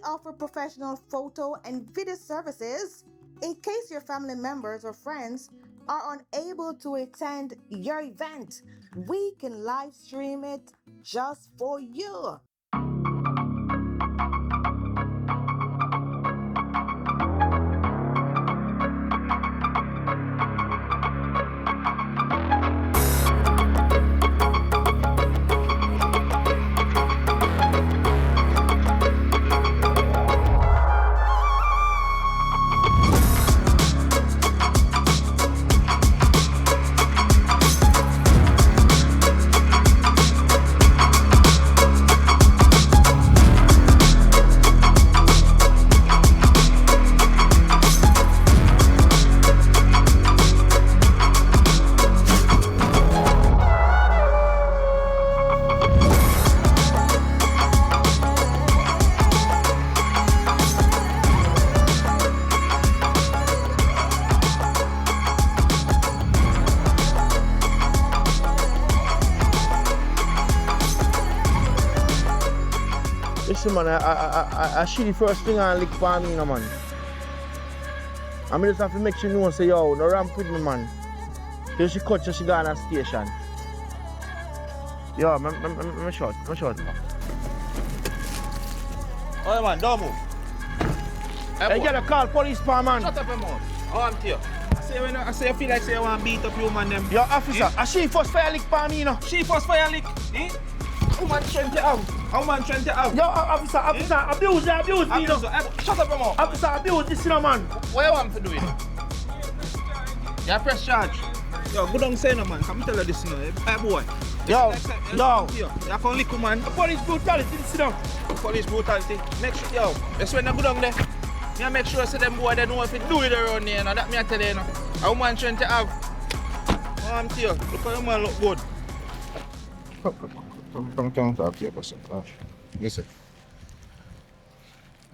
offer professional photo and video services. In case your family members or friends are unable to attend your event, we can live stream it just for you. Listen, man, I see the first thing I lick for me, man. I just have to make sure you know, say, yo, no ramp with me, man. Till she cut, so she go on a station. Yo, I'm short. Oh, man, don't move. Hey, you gotta call police, pa, man. Shut up, your mouth. Untill. I say you feel like say you want to beat up you, man, them. Yo, officer, I see first fire lick for me, you know. She first fire lick, eh? How man trying to out? How man trying to out? Yo, officer, abuse me, you know. Shut up, your mouth. Officer, abuse this, you know, man. What you want to do it? You press charge. Yo, go down say no, man. Come tell her this, you know. Hey, boy. Yo. You can't lick, man. Police brutality, sit down. Police brutality. Make sure, yo, that's when I go down there. Me make sure say them boy they know if it do it around here, you know. That me I tell you, you know. How man trying to have? Oh, I'm to you. Look how your man look good. Come talk to your person. Listen.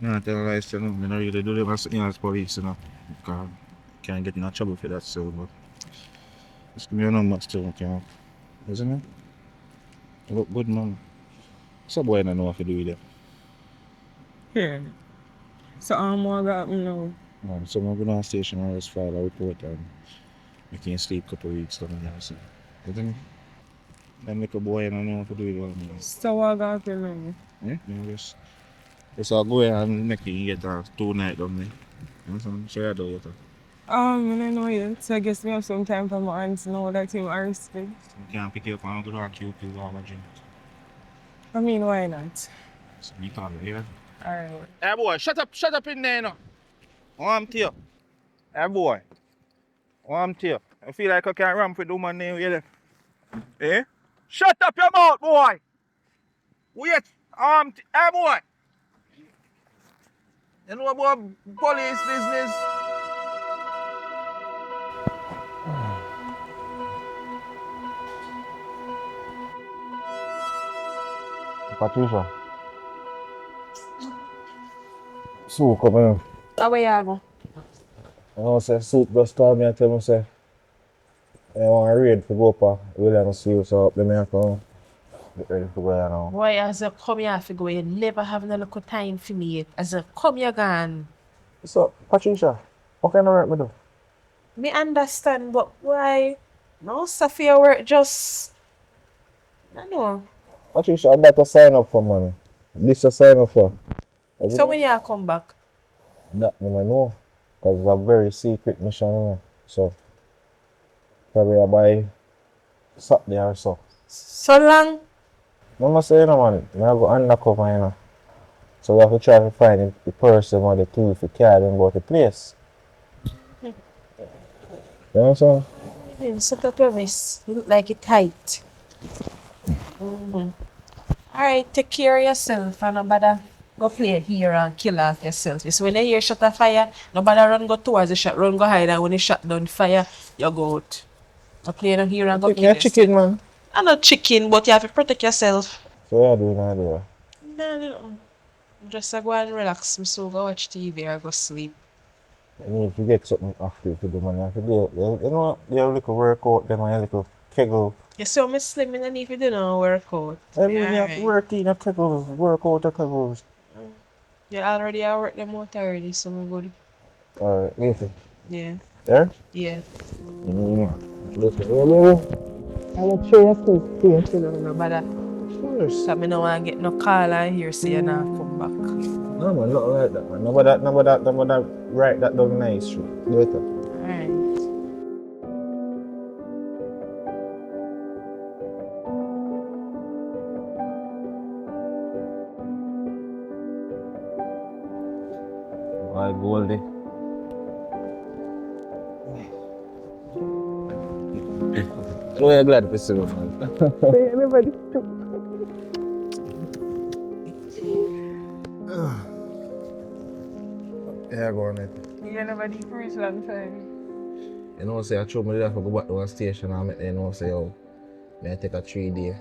No, tell her lies, you know. I don't really do them as police, you know. Because can't get in trouble for that, so. But just give me your number still, okay? Isn't it? You look good, man. Some boy don't know what to do with them. Yeah. So what got me now? Man, so I'm going to the station and just file a report and I can't sleep a couple of weeks. Isn't it? Then make a boy and I don't know what to do with them. So what got me now? Yeah? Just I'll go ahead and make you get 2 nights down there. You know what I'm saying? So you do it. I don't know yet. So I guess we have some time for my aunts now that you arrested. You can't pick you up and go to our QP or my gym. I mean, why not? So you call it, yeah? Alright. Hey boy, shut up in there now. I'm to you. Hey boy. I'm to you. I feel like I can't ramp with the woman name here. Eh? Shut up your mouth, boy! Wait, hey boy! You know about police business? Patricia. So, come here. How you go? I know, say, Soup just called me and tell me, say, I want to raid for go up William see you, so let me have to get ready to go there now. Why, as I come here to go, you never have no little time for me. As I come here gone. So, Patricia, what kind of work me do? Me understand, but why? No, Sophia work just... I know. Patricia, I'd like to sign up for money. This to sign up for. So when you come back? That I know. Because it's a very secret mission, you know. So, probably I buy Saturday or so. So long? I'm not saying, man, I go undercover, you know. So we have to try to find the person or the thief who carry them about the place. You know what I'm saying? You set up your vest. You look like it tight. Alright, take care of yourself and nobody go play here and kill off yourself. So when you hear shot a fire, nobody run go towards the shot, run go hide, and when you shot down fire, you go out. You play down here and go kill yourself. Chicken, man. I'm not chicken, but you have to protect yourself. So what are you doing out there? No. Just go and relax. So go watch TV or go sleep. I mean, if you get something active to do, man, you have to do, you know, you have a little workout, then a little kegel. You saw me slim and if you do no workout. I mean, you have to work in a kegels, work out a kegels. You already I work them out already, so we're good. Alright, listen. Yeah. There? Yeah. Listen, yeah, baby. I'm not sure you're still staying. You know, no bother. Of course. So I don't want to get no call and hear say you not come back. No, man, not like that, man. Nobody write that down nice, true. Later. Alright. Why, Goldie? So you're glad to see me, man. Everybody. Yeah, go on it. You never did for a long time. You know, say I told me that I go back to one station and make them know, say, oh, may I take a 3 day.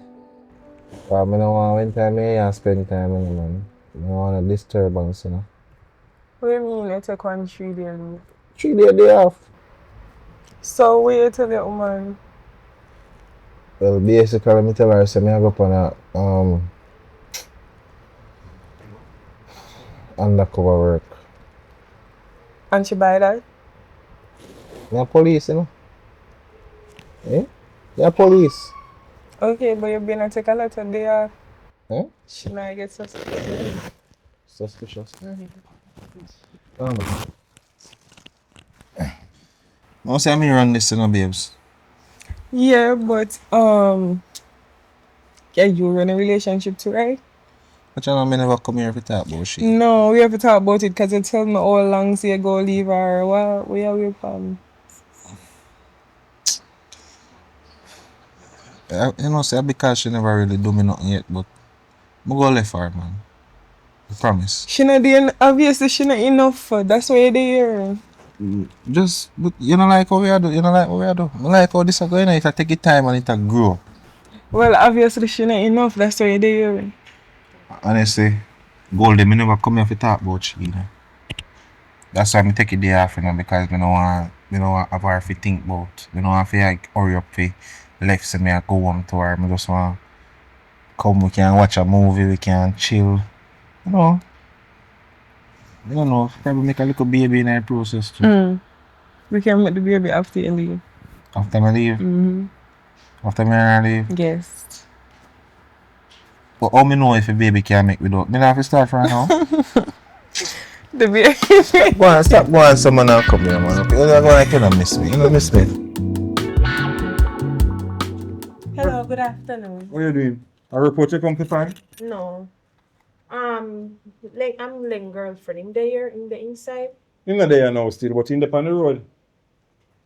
But I don't want when time I spend time with you, man. I don't want a disturbance, you know. What do you mean you take 1 3 day leave? 3 day off. So what you tell your woman? Well, basically, I tell her, say, I go up on a undercover work. And she buy that? I'm police, you know. Eh? You're police. Okay, but you've been to take a lot of day off. Eh? She might get suspicious. Suspicious. Oh, no, say me run this, you know, babes. Yeah, but yeah, you run a relationship too, right? But you know, I never come here to talk about shit. No, we have to talk about it because you tell me how long so you go leave her. Well, where are we from? You know, say because she never really do me nothing yet, but I go left her, man. I promise. She not doing, obviously she not enough. That's why you're there. Just, but you know like how we are do, you know like what we are do. I like how this is going on, it take it time and it grow. Well, obviously she not enough. That's why you're there. Honestly, Goldie, me never come here to talk about she, you know. That's why I take a day off, you know, because I don't want have her to think about. I don't want to like hurry up for left so me I go home to her. I just want come, we can watch a movie, we can chill. You know. I don't know, probably make a little baby in that process too. We can make the baby after you leave. After I leave? After I leave? Yes. But how me know if a baby can make without? Me have to start from now. The baby. Stop going, someone now come here, man. Okay, you're going to kind of miss me. You don't miss me. Hello, good afternoon. What are you doing? A report you come to find? No. Like I'm Len girlfriend. Him there in the inside. He's not there now still, but in the on the road.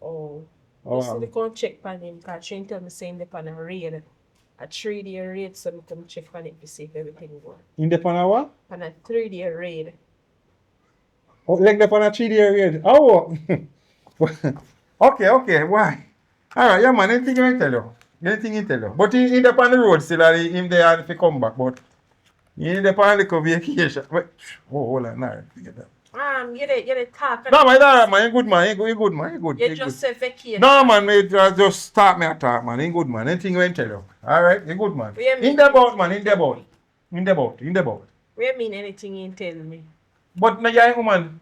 Oh. Oh, So they come check on him because she tell me saying they on a raid. A 3 day raid, so I come check on it to see if everything good. in the on a what? On a 3 day raid. Oh, like the on a 3 day raid. Oh, okay, why? Alright, yeah man, anything I tell you. Anything I tell you. But in the on the road still, him there if he come back, but in the on the vacation. Wait, hold on, nah, forget that. You dey talk. No, man, alright, man, you good man, you good man, you good. You You just good. say vacation. No man, mate, just start me a talk, man. You good man. Anything I tell you. Alright, you good man. What you mean? In the boat, man, in the boat. In the boat, in the boat. What you mean anything you tell me? But now you're a woman.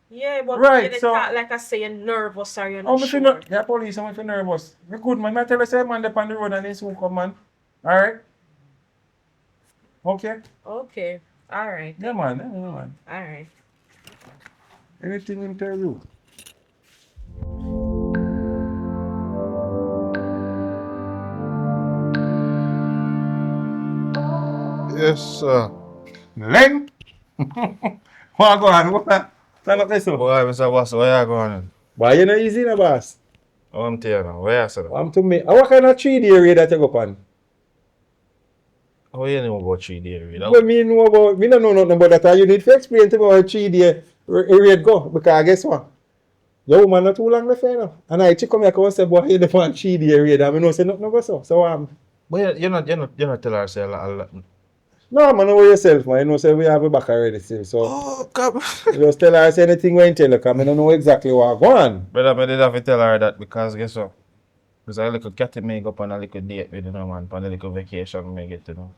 Yeah, but Right, you dey so- talk like I say you're nervous or you're Oh, not me sure. feel yeah, police, I'm feel nervous. You good man, I tell you say man, they on the road and they soon come man. Alright? Okay? Okay. Alright. Yeah man, yeah man. Alright. Anything in tell you. Yes, sir. Len! What go on? What? Stand up there, so. Boy, Mr. Boss, where you going? Why you not easy na boss? Oh, I'm telling you now. Where you say that? I'm to me. What kind of 3 day raid that you go on? How you know about 3 day read? What me know about, me don't know nothing about that. You need to explain to me how 3 day raid go. Because guess what? Your woman not too long left you know. And I check come here and say, boy, you dey on 3 day raid. And I know say nothing about so. So But you're not telling her say a lot. no man, know yourself man. You know say we have a back already still. So Oh, come. you just tell her say anything when you tell her because I don't know exactly what go on. Brother, I did have to tell her that because guess what? Because a little cat may go on a little date with you know man, on a little vacation may get to know.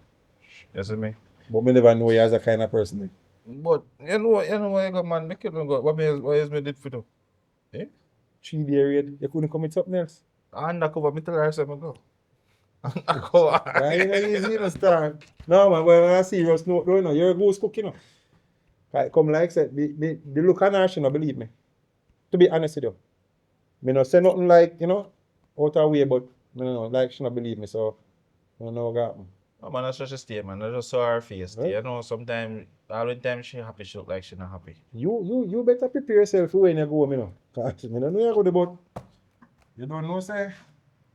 You see me? But me never know you as a kind of person. But you know what you got, man. Make it go. What is me did for you? Eh? 3 day raid. You couldn't come with something else. Undercover, me tell her I said me go. Undercover. Why you not easy, you know, star? No, man, when I see serious note, no, you're a ghost cook, you know. Like, come like I said, the look on her, she not believe me. To be honest with you. Me not say nothing like, you know, out of way, but, like she not believe me, so, I don't know what happened. No, man, that's just a statement. I just saw her face. Right. You know, sometimes, all the time she happy, she look like she not happy. You better prepare yourself for when you go home, you know. Cause me don't know you go the but you don't know, say,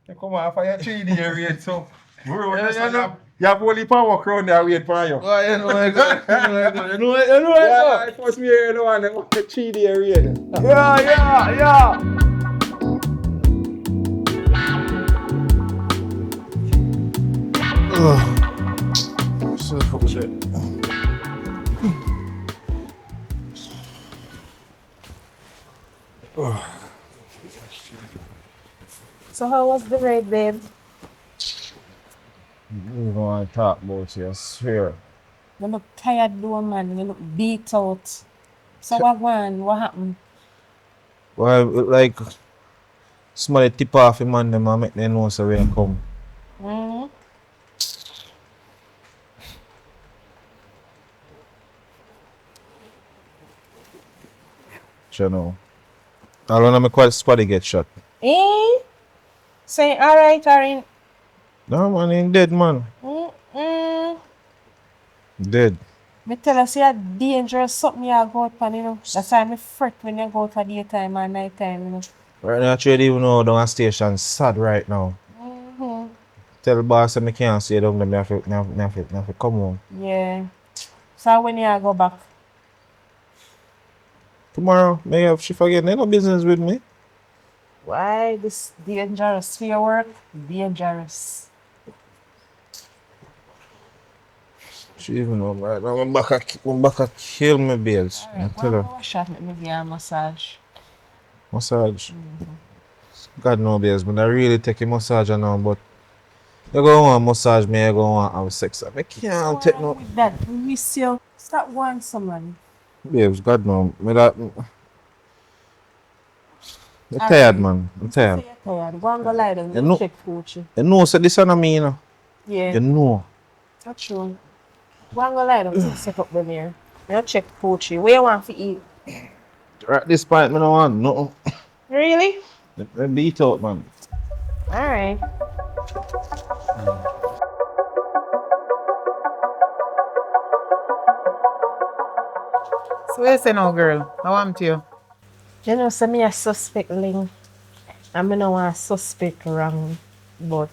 you come off of your 3 day raid, so, bro, you have only power crown there wait for you. Oh, you know I got. You know I Yeah, it was me here, no one, the 3 day raid. Yeah. So, shit. So how was the raid, babe? You don't want to talk about it, I swear. You look tired though, man. You look beat out. So what happened? Well, like, somebody tip off him and them and make them know so we come. Mm-hmm. You know. All when I'm quite spotty get shot. Eh? Say alright, Karin. No, man, he dead, man. Mm-mm. Dead. Me tell you, say a dangerous something you go out pan, you know. That's why me fret when you go out for daytime and nighttime, you know. Right now, I trade even know down a station sad right now. Mm-hmm. Tell the boss that I can't stay down there, me have to come home. Yeah. So when you go back? Tomorrow, may have she forget no business with me. Why this dangerous for your work? Dangerous. She even know right now. I'm back a kill me bills. I Alright, tell her. one shot make me give you a massage. Massage. God no bills, but I really take a massage now, but you go want massage me, you go want have sex. I can't take no With that, we miss you. Stop wanting someone. babes, God no. Me that I'm tired, man. I'm tired. Say you're tired. Go and go lie down. You know- Check Poochie. You know, so this one me, you know. Yeah, You know. that's true. Go and go lie down. Take set up them here. You check Poochie. Where you want to eat? Right this point, me no want nothing. Really? Me beat out, man. Alright. So what you say now, girl? How am you? You know, so me a suspect link. I mean, I want suspect wrong. But,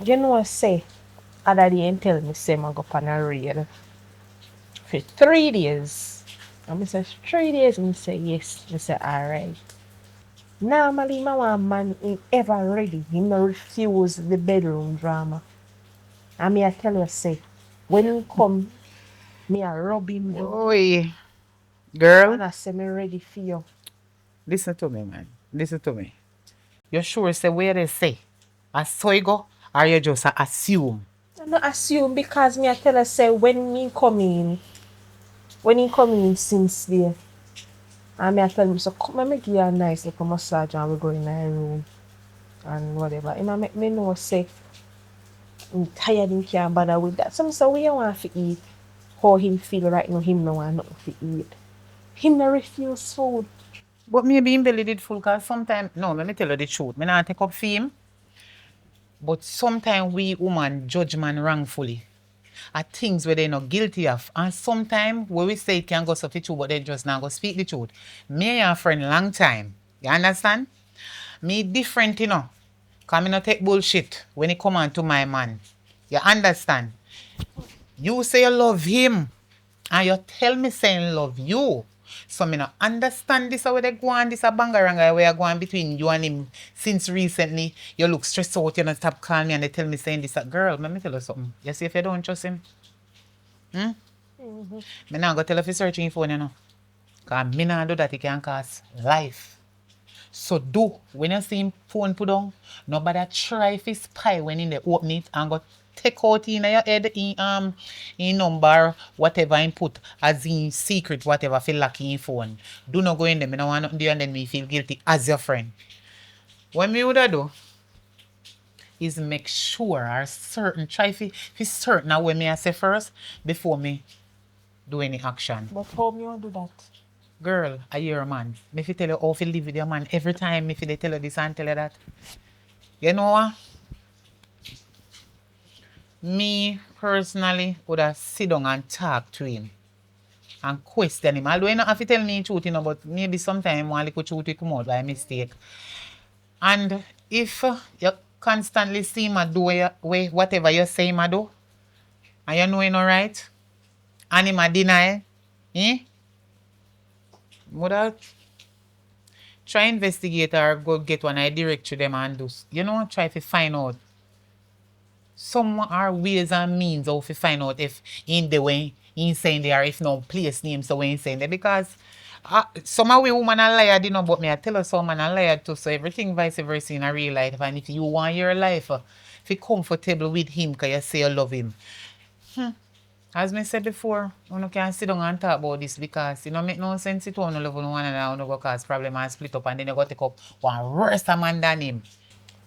you know, say, other day and tell me, say, I go on a raid for 3 days. And I say, 3 days? And I say, yes. I say, alright. Normally, I want a man who ever ready. He no refuse the bedroom drama. And me I tell you, say, when he come, me I rub him down. Oi, girl, And I say, me ready for you. listen to me, man. Listen to me. You sure say where they say? I saw you go, or you just assume? I don't assume because me I tell her say when he come in since there, and me I tell him so come and make you a nice little massage and we go in our room and whatever. He make me know say I'm tired him can't bother with that. So I say we want to eat. How him feel right now, him no want nothing to eat. Him no refuse food. But maybe him belly did full, cause sometimes, no, let me tell you the truth. Me not take up for him. But sometimes we woman judge man wrongfully. At things where they not guilty of. And sometimes where we say it can go so true, but they just not go speak the truth. Me and a friend long time. You understand? Me different, you know. Cause me not take bullshit when it come on to my man. You understand? You say you love him. And you tell me saying love you. So me not understand this how they go on, this a bangaranga where you go on between you and him since recently. You look stressed out, you not stop calling me and they tell me saying this a girl. Let me tell you something. You see if you don't trust him. Me not go tell you if you searching your phone, you know. Cause me not do that, it can cost life. So do when you see him phone put down, nobody try if he spy when in the open it and go take out in your head in number, whatever input as in secret, whatever feel like in phone. Do not go in there. I don't want nothing to do and then me feel guilty as your friend. What me would I do is make sure or certain try fi certain of what me I say first before me do any action. But how me want do that? Girl, I your man. Me fi tell you how to live with your man every time me fi they tell you this and tell you that. You know what? Me personally would have sit down and talk to him and question him. Although you not have to tell me the truth, you know, but maybe sometime one little truth will come out by mistake. And if you constantly see him do whatever you say him do, and you know you not right, and him a deny, would have try investigate or go get one I direct to them and do, you know, try to find out some are ways and means how to find out if in the way in saying there, if no place name so when saying there, because some of we woman are liar, you know, but me I tell us some man are liar too, so everything vice versa in a real life. And if you want your life if you comfortable with him because you say you love him, as me said before, you can sit down and talk about this because it don't make no sense to one love one another, you go cause problem and split up and then you go take up one worse man than him.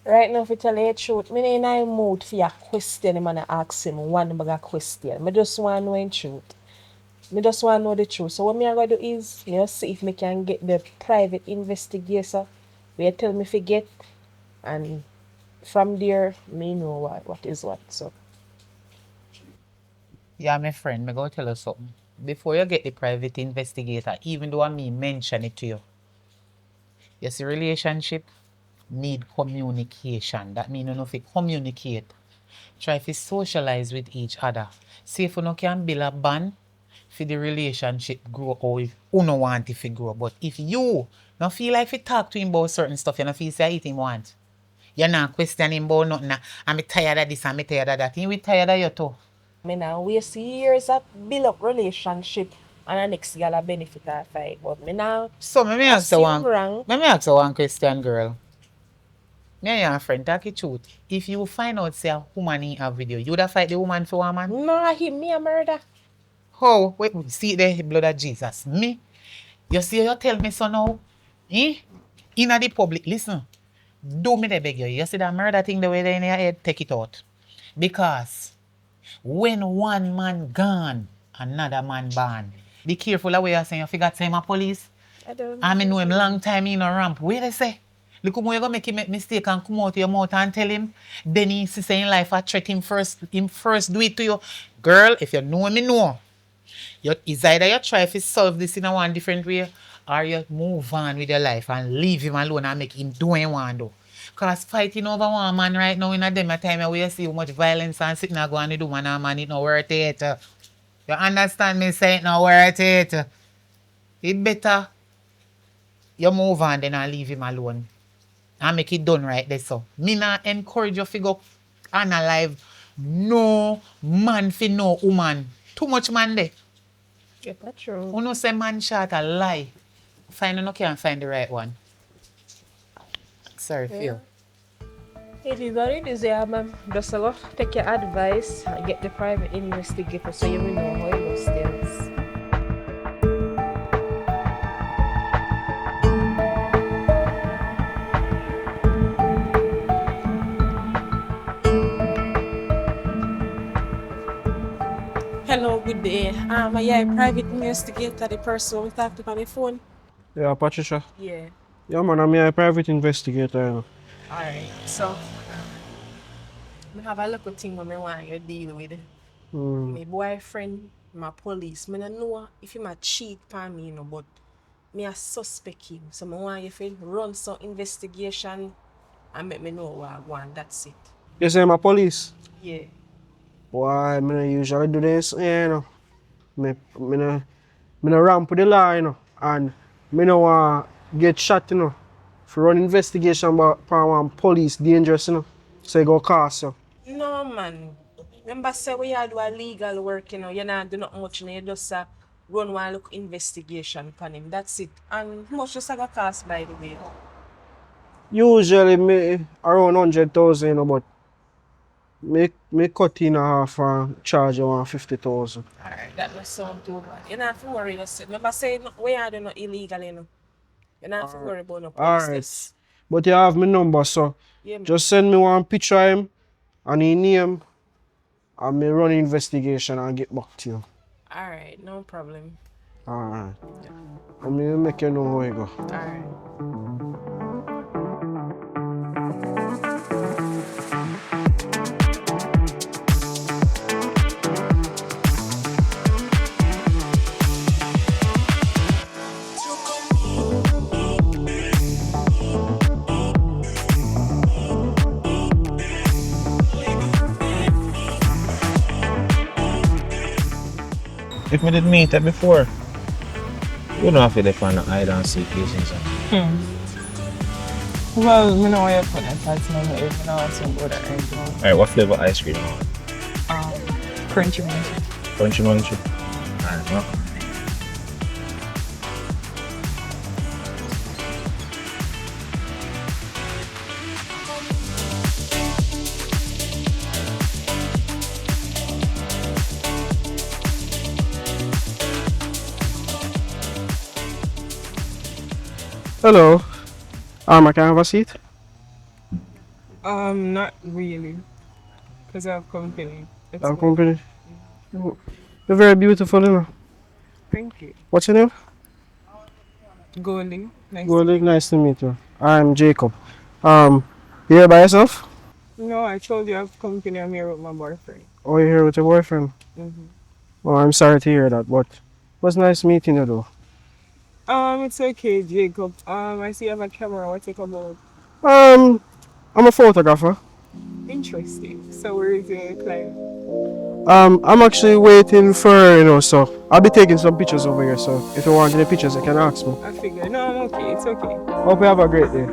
Right now, if you tell you the truth, me ain't in a mood for a question him and I ask him one bag of question. Me just want to know the truth. Me just want to know the truth. So what me I gonna do is, you know, see if me can get the private investigator where you tell me to get, and from there, me know what is what. So Yeah, my friend, me go tell you something. Before you get the private investigator, even though I me mention it to you, you see relationship need communication. That means you know if you communicate, try to socialize with each other. See if you no can build a bond for the relationship grow or if you no want it to grow. But if you no feel like you talk to him about certain stuff, you no feel say it him want. You're not questioning him about nothing. I'm tired of this, I'm tired of that. He will tired of you too. me now waste years of build up relationship and the next girl a benefit or fight. But me now So let me ask you assume wrong. let me ask you one question, girl. Me and your friend talk the truth. If you find out say a woman in a video, you would have fight the woman for a man? No, him me a murder. How? Wait, see the blood of Jesus. Me? You see you tell me so now? Inna the public, listen. Do me the beg you. You see that murder thing the way they in your head, take it out. Because when one man gone, another man born. Be careful of what you're saying. You forgot to say him a police. I don't I know him long time in a ramp. Where they say? Look how you gonna make him make mistake and come out your mouth and tell him. Then he see say in life I threat him first do it to you. Girl, if you know me know. It's either you try to solve this in a one different way or you move on with your life and leave him alone and make him do what he want to do. Because fighting over one man right now in a dem time where you see how much violence and sitting there going to do one man, it's not worth it. You understand me say it's not worth it. It better you move on then and leave him alone. And make it done right there so. Me not encourage you to go unalive no man for no woman. Too much man there. Yeah, that's true. Who know say man shot a lie? You can't find the right one. Sorry, Phil. It is what it is, yeah, man. Just go take your advice and get the private investigator so you will know how it goes things. Hello, good day. Yeah, private investigator, the person we talked to on the phone. Yeah, Patricia. Yeah. Yeah, man, I'm a private investigator, you know. Alright, so I have a little thing that I want you to deal with. My boyfriend, my police. I don't know if he might cheat on me, you know, but me a suspect him. So I want you to run some investigation and make me know what I want. That's it. You say I'm a police? Yeah. Why, I don't usually do this, you know. Me no ramp with the law, you know. And me no want get shot, you know. For run investigation about one police dangerous, you know. So it go cost you. No, man. Remember, say we do a legal work, you know. You not do not much, you know. You just run one look investigation on him. That's it. And how much just a cost, by the way? Usually me around 100,000, you know, but Me cut in half and charge you 150,000. Alright, that does sound too bad. You don't have to worry yourself. Remember saying we are doing no illegal, you know. You don't have to worry about no police Alright. test. But you have my number, so Yeah, man. just send me one picture of him and his name and me run investigation and get back to you. Alright, no problem. Alright. And me make you know how it go. Alright. If we did meet it before, you don't have to depend on hide and seek cases. Well, you know where you put it, that's not if you know what's some good or anything. Alright, what flavor ice cream you want? Crunchy one. Crunchy munchy? Alright, well. Hello. I can have a seat? Not really. Because I have company. It's Our good. company. You're very beautiful, you know. Thank you. What's your name? Goldie. Nice to Goldie, meet nice to meet you. I'm Jacob. You here by yourself? you. No, I told you I have company. I'm here with my boyfriend. Oh, you're here with your boyfriend? Oh, I'm sorry to hear that, but it was nice meeting you though. It's okay, Jacob. I see you have a camera. What's it about? I'm a photographer. Interesting. So where is your client? I'm actually waiting for, so I'll be taking some pictures over here, so if you want any pictures, you can ask me. I figure. No, I'm okay. It's okay. Hope you have a great day.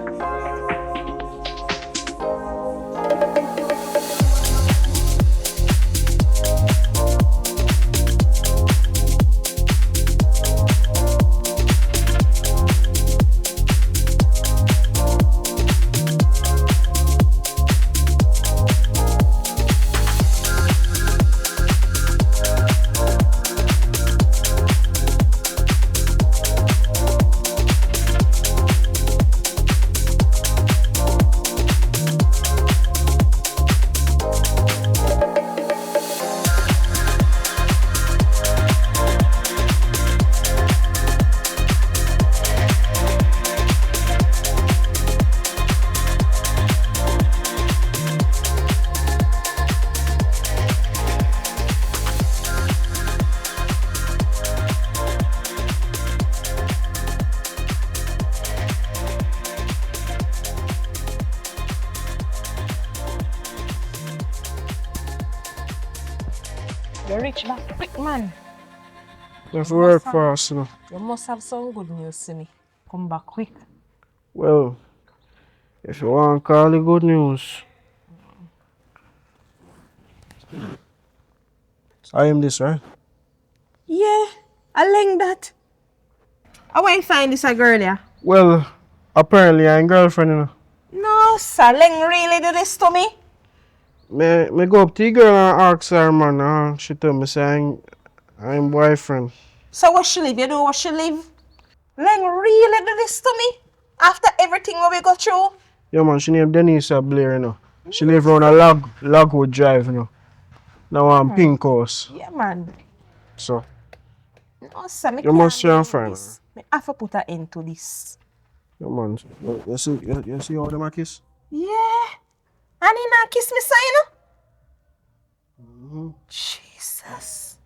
You're rich back quick, man. You have to work for us, You must have some good news to me. Come back quick. Well, if you want to call it good news, I am this, right? Yeah, I like that. How I find this a girl, yeah? Well, apparently I'm girlfriend, No, sir. Leng really do this to me? Me go up to the girl and ask her, man, she tell me say I'm boyfriend. So what she live? You know what she live? Leng really do this to me? After everything what we go through? Yeah, man, she named Denise Blair, She live around a Logwood Drive, Now I'm Pink House. Yeah, man. So, No, sir. Me you must can't share do a friend. this. Me have to put her into this. Yeah, man. You see how them a kiss? Yeah. And he not kiss me, so you know? Jesus.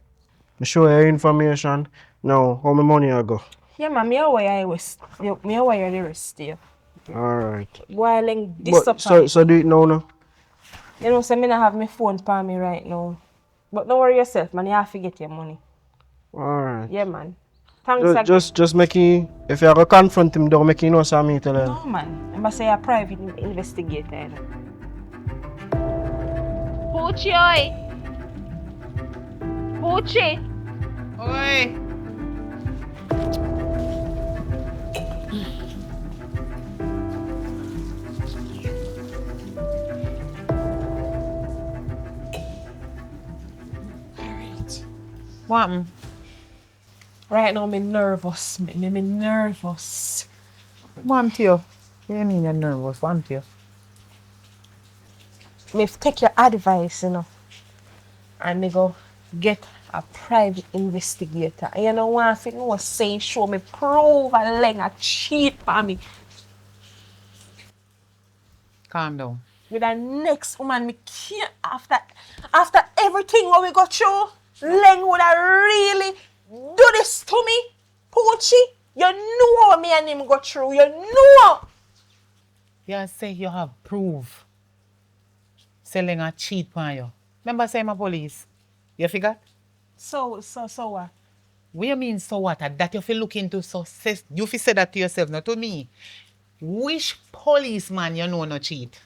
Me show you information. Now, how my money I go? Yeah, man. Me aware I was. Me aware the rest here. Alright. Boy, Leng this up. So do it now, no? You know, so me not have my phone for me right now. But don't worry yourself, man. You have to get your money. Alright. Yeah, man. Thanks again. Just make it, if you go confront him, don't make it know something tell him. No, man. I must say a private investigator. You know. Poochie, oi! Poochie! Oi! What happened? Right now, me nervous. Me nervous. What happened to you? What do you mean you're nervous? What happened to you? Me take your advice, you know, and me go get a private investigator. And you know what? If you know saying, show me prove a leg a cheat for me. Calm down. With the next woman, me can't after everything what we got through, Leng would have really do this to me. Poochie, you know what me and him got through. You know. You say you have proof. Selling a cheat on you. Remember saying my police? You forgot? So what? What you mean so what? That you feel look into success. You feel say that to yourself, not to me. Which policeman you know no cheat?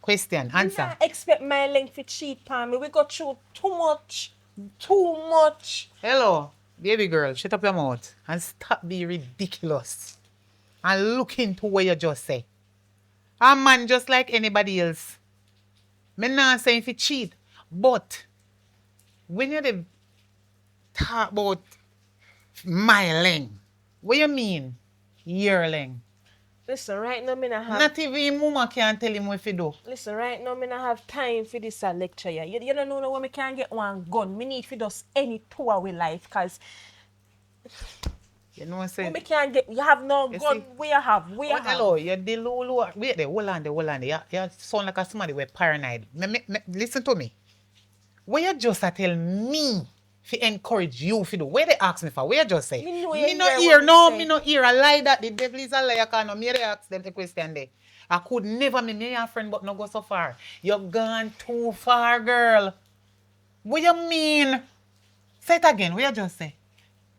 Question, answer. I expect my Leng to cheat on me. We got through too much. Too much. Hello, baby girl, shut up your mouth and stop being ridiculous. And look into what you just say. A man just like anybody else. Me not saying if you cheat, but when you dey talk about my length, what you mean? Your length. Listen, right now, me not have. Not even mama can tell him what to do. Listen, right now, me not have time for this lecture. Yeah. You don't know when me can get one gun. Me need for just any tour with life, cause You know what I'm saying? me can't get. You have no gun. see? We have. Hello, you're the low. Wait there, hold on there. You sound like a somebody with paranoid. Listen to me. What you just tell me to encourage you to do? Where they ask me for? Where you just say? Me know Me you no hear hear, what me no, say. me no hear a lie that the devil is a liar. Can no, me they ask them the question there. I could never me your friend, but no go so far. You've gone too far, girl. What you mean? Say it again. What you just say?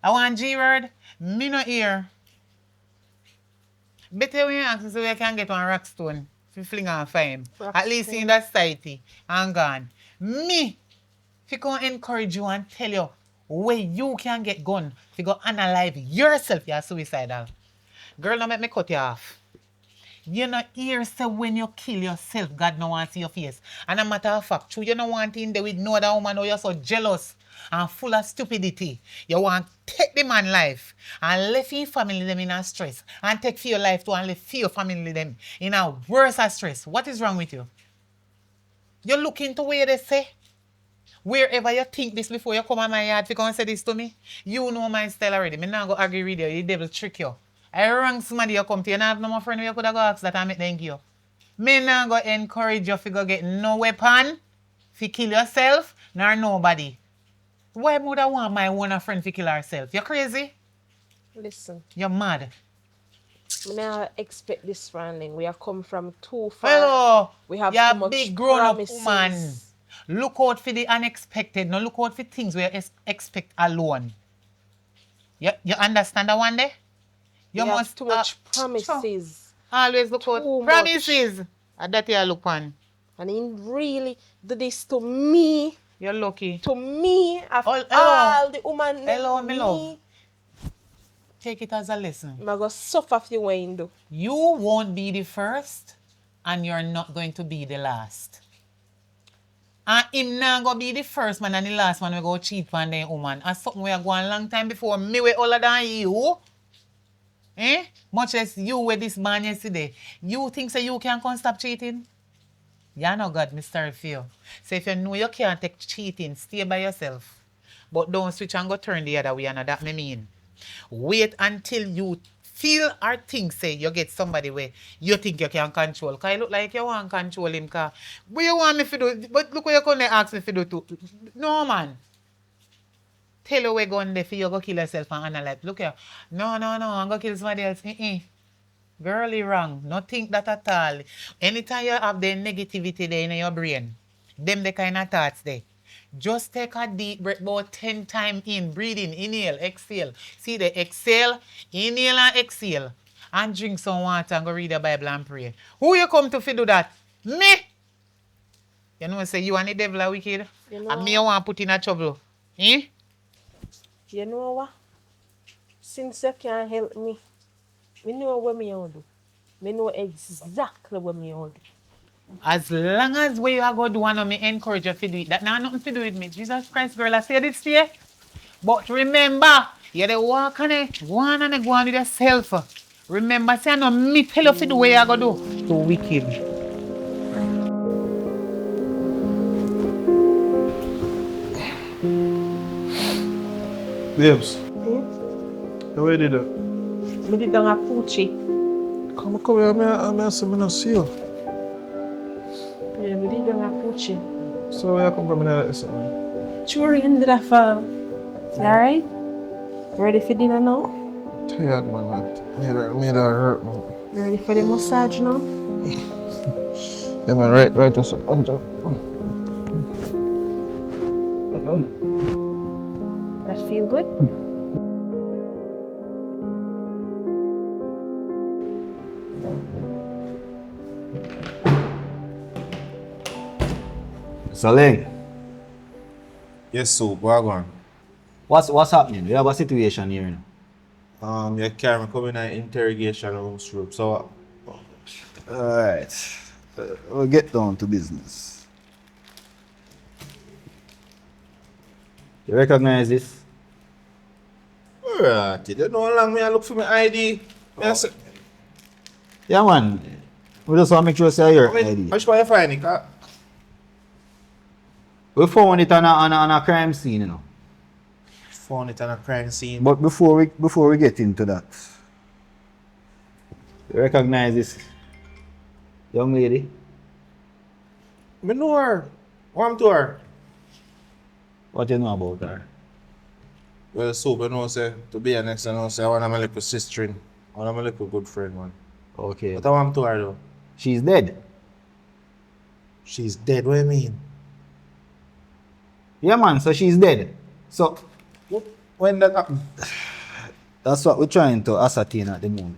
I want G word. Me no hear. Better when you ask me so we can get one rock stone to fling on fame. At least in that society and gone. Me, if you can encourage you and tell you where you can get gun, if you go analyze yourself, you're suicidal. Girl, don't make me cut you off. You know, here say when you kill yourself, God no want to see your face. And a matter of fact, true, you don't want in there with no other woman or you're so jealous and full of stupidity. You want to take the man life and left your family them in a stress and take for your life too and left for your family them in a worse stress. What is wrong with you? You look into where they say. Wherever you think this before you come on my yard, if you come and say this to me, you know my style already. Me not go agree with you. The devil trick you. I wrong somebody you come to. You not have no more friend where you could have go ask that and make them give you. Me not go encourage you to go get no weapon, to kill yourself, nor nobody. Why would I want my one friend to kill herself? You crazy? Listen, You're mad. me not expect this from Leng. We have come from too far. Hello. We have You're too much big grown-up promises. woman. Look out for the unexpected. No look out for things where you expect alone. You understand that one day? You We must have too much promises. always look out. Too Promises. And that you look on. And he really do this to me. You're lucky. To me, after Hello. all the woman Hello, me love. me, Take it as a lesson. I'm going to suffer for you when you do. You won't be the first, and you're not going to be the last. And him not going to be the first man and the last man we go cheat on the woman. And something we are going a long time before me way older than you. Eh? Much as you with this man yesterday. You think so you can come stop cheating? You're not God, Mr. Fear. So if you know you can't take cheating, stay by yourself. But don't switch and go turn the other way, and that me mean. Wait until you feel or think say you get somebody where you think you can control. Because it look like you want to control him. Cause what you want me to do? But look what you couldn't ask me to do too. No, man. Tell you where going there for you go kill yourself and analyze. Look here. No, I'm going to kill somebody else. Girl, you wrong. Not think that at all. Anytime you have the negativity there in your brain, them the kind of thoughts there. Just take a deep breath about 10 times in. Breathe in, inhale, exhale. See the exhale, inhale and exhale. And drink some water and go read the Bible and pray. Who you come to do that? Me! You know say you and the devil are wicked? You know And me want to put in a trouble. Eh? You know what? Since you can't help me, I know what me want to do. I know exactly what me want to do. As long as we are going to do and me encourage you to do it, that now nothing to do with me. Jesus Christ, girl, I say this to you. But remember, you dey walk on it, go on and go on with yourself. Remember, say no me tell you fi do what you go do. Too wicked. Babes, Hmm? where did it? Me did down a poochie. Come here, I'm say me not see you. Yeah, me did down a poochie. So where you come from? Me something. Churi in the farm. You alright? Ready for dinner now? Tired, man. Made that hurt, man. You ready for the massage now? Yeah, man, right, that's Untill. That feel good? Saling, Yes, so Wagwan. what's happening? We have a situation here now. You carry me coming in interrogation room, so Alright. We'll get down to business. You recognize this? alright, you don't know how long me I look for my ID. Me I say, Yeah man. We just want to make sure say your I ID. just want to find it. We found it on a crime scene, you know. Found it on a crime scene. But before we get into that, you recognize this young lady? Me know her. What I'm to her? What you know about her? Well, so you know, say, to be honest, I know, say, I want my little sister. I want my little good friend, man. Okay. But I want to her, though. She's dead. She's dead, what do you mean? Yeah man, so she's dead. So When that happened? that's what we're trying to ascertain at the moment.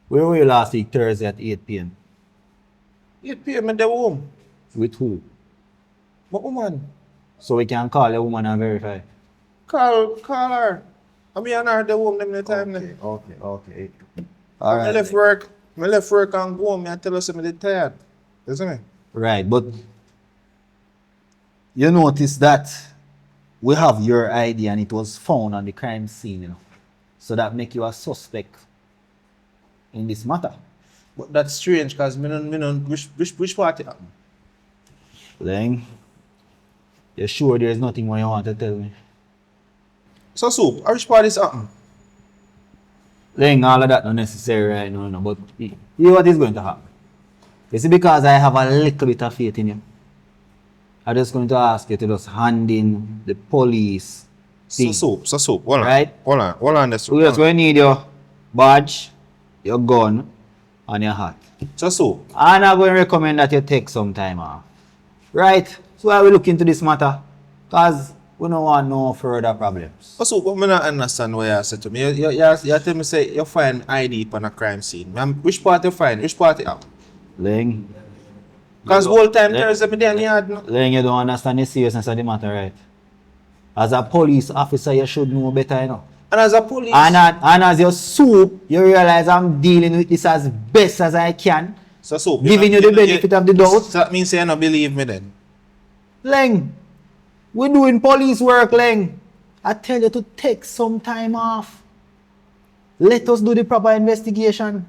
Where were you last week, Thursday at 8 p.m.? 8 p.m. in the home. With who? My woman. So we can call the woman and verify. Call her. I mean, I her the home them the time. Okay. I Alright. left work and go home. I tell her I'm tired. Isn't it? Right, but you notice that we have your ID and it was found on the crime scene, you know. So that make you a suspect in this matter. But that's strange because me no which party happened? Then, you sure there's nothing more you want to tell me? So which party is happened? Then all of that not necessary right now, no, but you know what is going to happen. You see, because I have a little bit of faith in you, I'm just going to ask you to just hand in the police thing. So hold on. Right? Hold on this. We're just going to need your badge, your gun, and your hat. So And I'm going to recommend that you take some time off. Right? So I will look into this matter. Because we don't want no further problems. but me not understand what you said to me. You tell me say you find ID on a crime scene. Which part you find? Which part you have? Ling, Because whole time Yeah. Thursday me there in the yard. No? Ling, you don't understand the seriousness of the matter, right? As a police officer, you should know better, you know. And as a police. And as your soup, you realize I'm dealing with this as best as I can. So Giving you the benefit of the doubt. So that means you don't believe me then. Leng, we're doing police work, Leng. I tell you to take some time off. Let us do the proper investigation.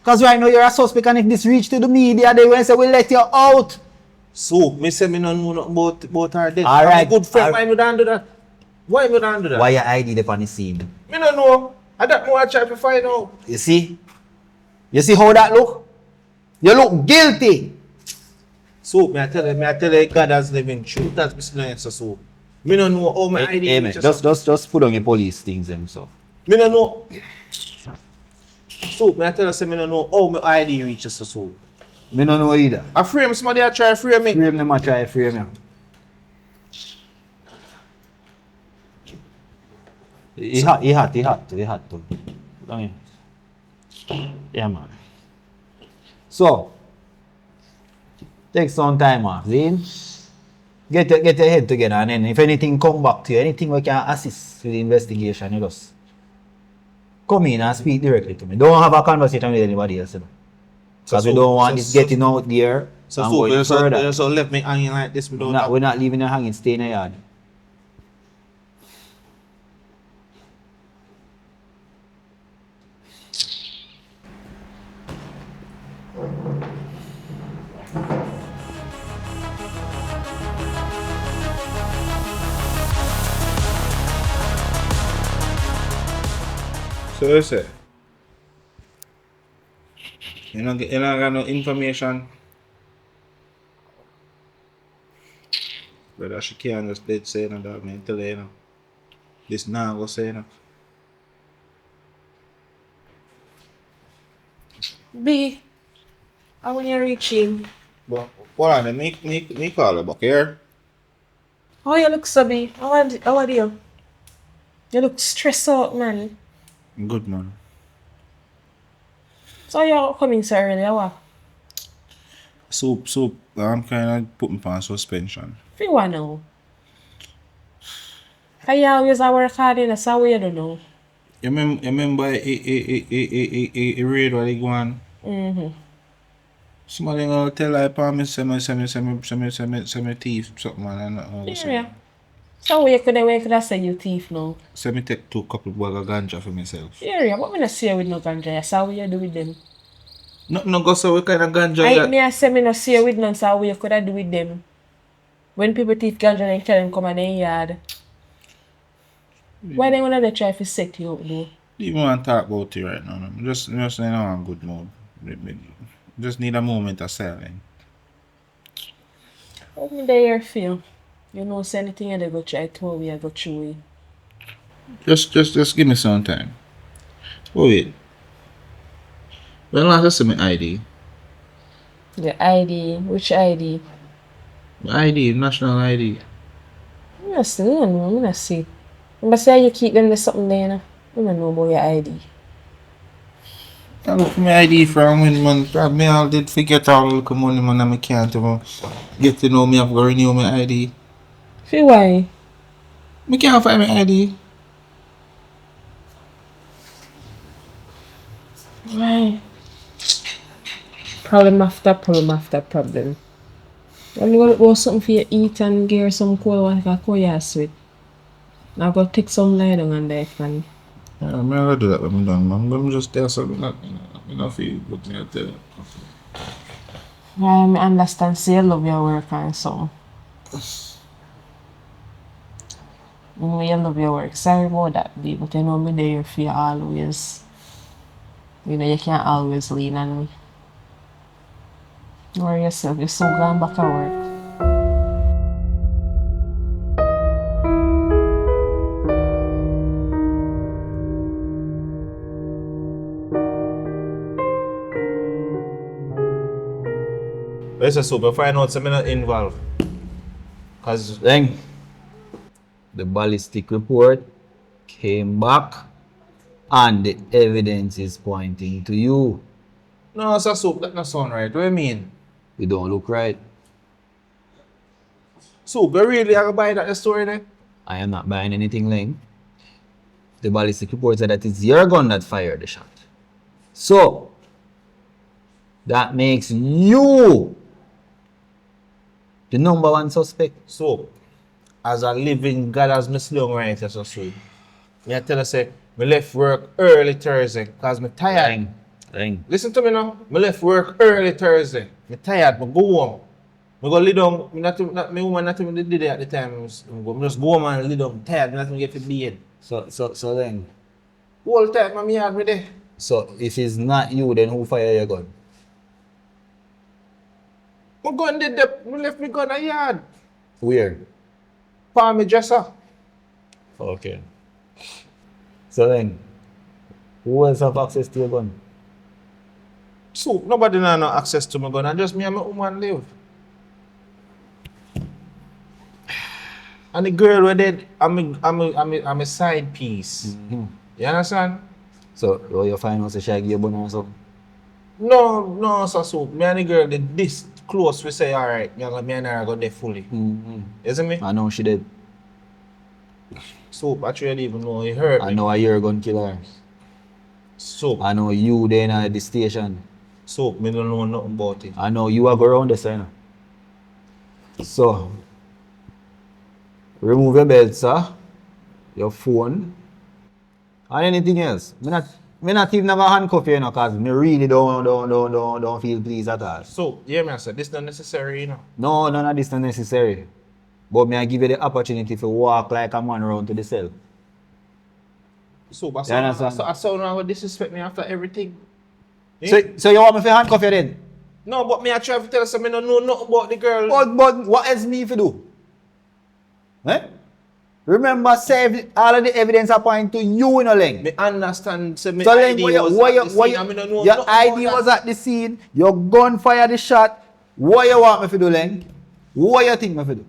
Because right now you're a suspect and if this reach to the media, they will say we'll let you out. So, me say me no know nothing about her death. All right. I'm a good friend. All- Why me don't do that? Why me don't do that? Why your ID up on the scene? Me no know. I don't know what I try to find out. You see? You see how that look? You look guilty. So, me I tell you, God has living truth. That's me so. Me no know how my ID Hey, man, reach us. just put on your police things and so. Me no know. So, me I tell you, say me no know how my ID reaches so. Me don't know either. I frame somebody I try to frame me. Frame them and try to frame you. He hot too. Come here. Yeah, man. So, take some time off, Zane. Get your head together and then if anything come back to you, anything we can assist with the investigation, you just come in and speak directly to me. Don't have a conversation with anybody else, you know. Because we don't want this getting out there and going further. So left me hanging like this. We don't We're not leaving you hanging, stay in the yard. So you say, you not got no information. Brother, she can't just dead say no dog, man. Tell her, you know. This now go say, you know. B, I want you reach him. But, hold on, me call her back here. How you look, so B? How are you? You look stressed out, man. Good, man. So you're coming so early, or what? Soup, I'm kind of put me on suspension. If you want now. Cause you always a work hard in that's how you don't know. You remember a raid what they go on? Mm-hmm. Somebody gonna tell I upon me, say me thief, something, man, and all of a sudden. Yeah. So we could have say you thief now. So me take 2 couple bag of ganja for myself. Yeah, but me not see you with no ganja. That's how you do with them. No go so what kind of ganja I say me not see you with none, so how you could have do with them. When people thief ganja, they tell them come in their yard. Why they wanna they try to set you up though? You want to talk about it right now. I'm just in a good mood. Just need a moment of silence. How me there feel? You know, say anything and they go try to me, I go through it. Just give me some time. Oh wait. When last I see my ID? The ID, which ID? My ID, national ID. I not see, I don't know, I not see. But say you keep them there's something there, I don't know about your ID. I look for my ID from when man. Me all did forget all the little money man and I can't even get to know me. I've got to renew my ID. Feel why? Me can't find my ID. Why? Problem after problem. I'm gonna go something for you eat and get some cold water, like a koya sweet. Now go take some lie down on there, fan. Yeah, I'm gonna do that when I'm done, man. I'm just there so I not feel good. Me I tell you. I understand, say you love your work and so. You know you love your work. Sorry about that, babe, but you know me there for you always. You know you can't always lean on me. Don't worry yourself, you're so gone back at work. Let's just hope I find out something not involved. Cause Then the ballistic report came back and the evidence is pointing to you. no, it's a soup. That not sound right. What do you mean? You don't look right. Soup, you really have to buy that story then? I am not buying anything, Ling. The ballistic report said that it's your gun that fired the shot. So, that makes you the number one suspect. So, as a living God as me slung right as a soup. Me I tell you say, me left work early Thursday cause me tired. Ling. Listen to me now. Me left work early Thursday. Me tired. Me go home. Me go lay down. Me woman not even did it at the time. Me just go home and lay down. Tired. Me not even get to bed. So then, Whole time me had me there. so if it's not you, then who fired your gun? My gun did that. Me left me gun a yard. Where? Palm me dresser. Okay. So then, who else have access to your gun? So nobody now no access to my gun. And just me and my woman live. And the girl were dead. I'm a side piece. You understand? So, you find out say she give you gun or something? No, so me and the girl did this close. We say, alright, me and her go there fully. You see me? I know she did. So actually, I didn't even know he hurt I me. know you're a gun killer. So I know you then at the station. me don't know nothing about it. I know you are go around the center. So, remove your belt, sir, your phone, and anything else. Me not even gonna handcuff you, cause me really don't feel pleased at all. So, yeah, man, sir, this not necessary, you know. No, none of this not necessary. But may I give you the opportunity to walk like a man around to the cell. So, but You understand? I sound wrong with disrespect me after everything. So you want me to handcuff you then? No, but me I try to tell you, I don't know nothing about the girl. But what else me if you do? Eh? Remember, say all of the evidence are pointing to you in a link. Me understand, say me So then, ID was at the scene, and me don't know your nothing ID about was that. at the scene, your gun fired the shot. What you want me to do, Leng? What you think me to do?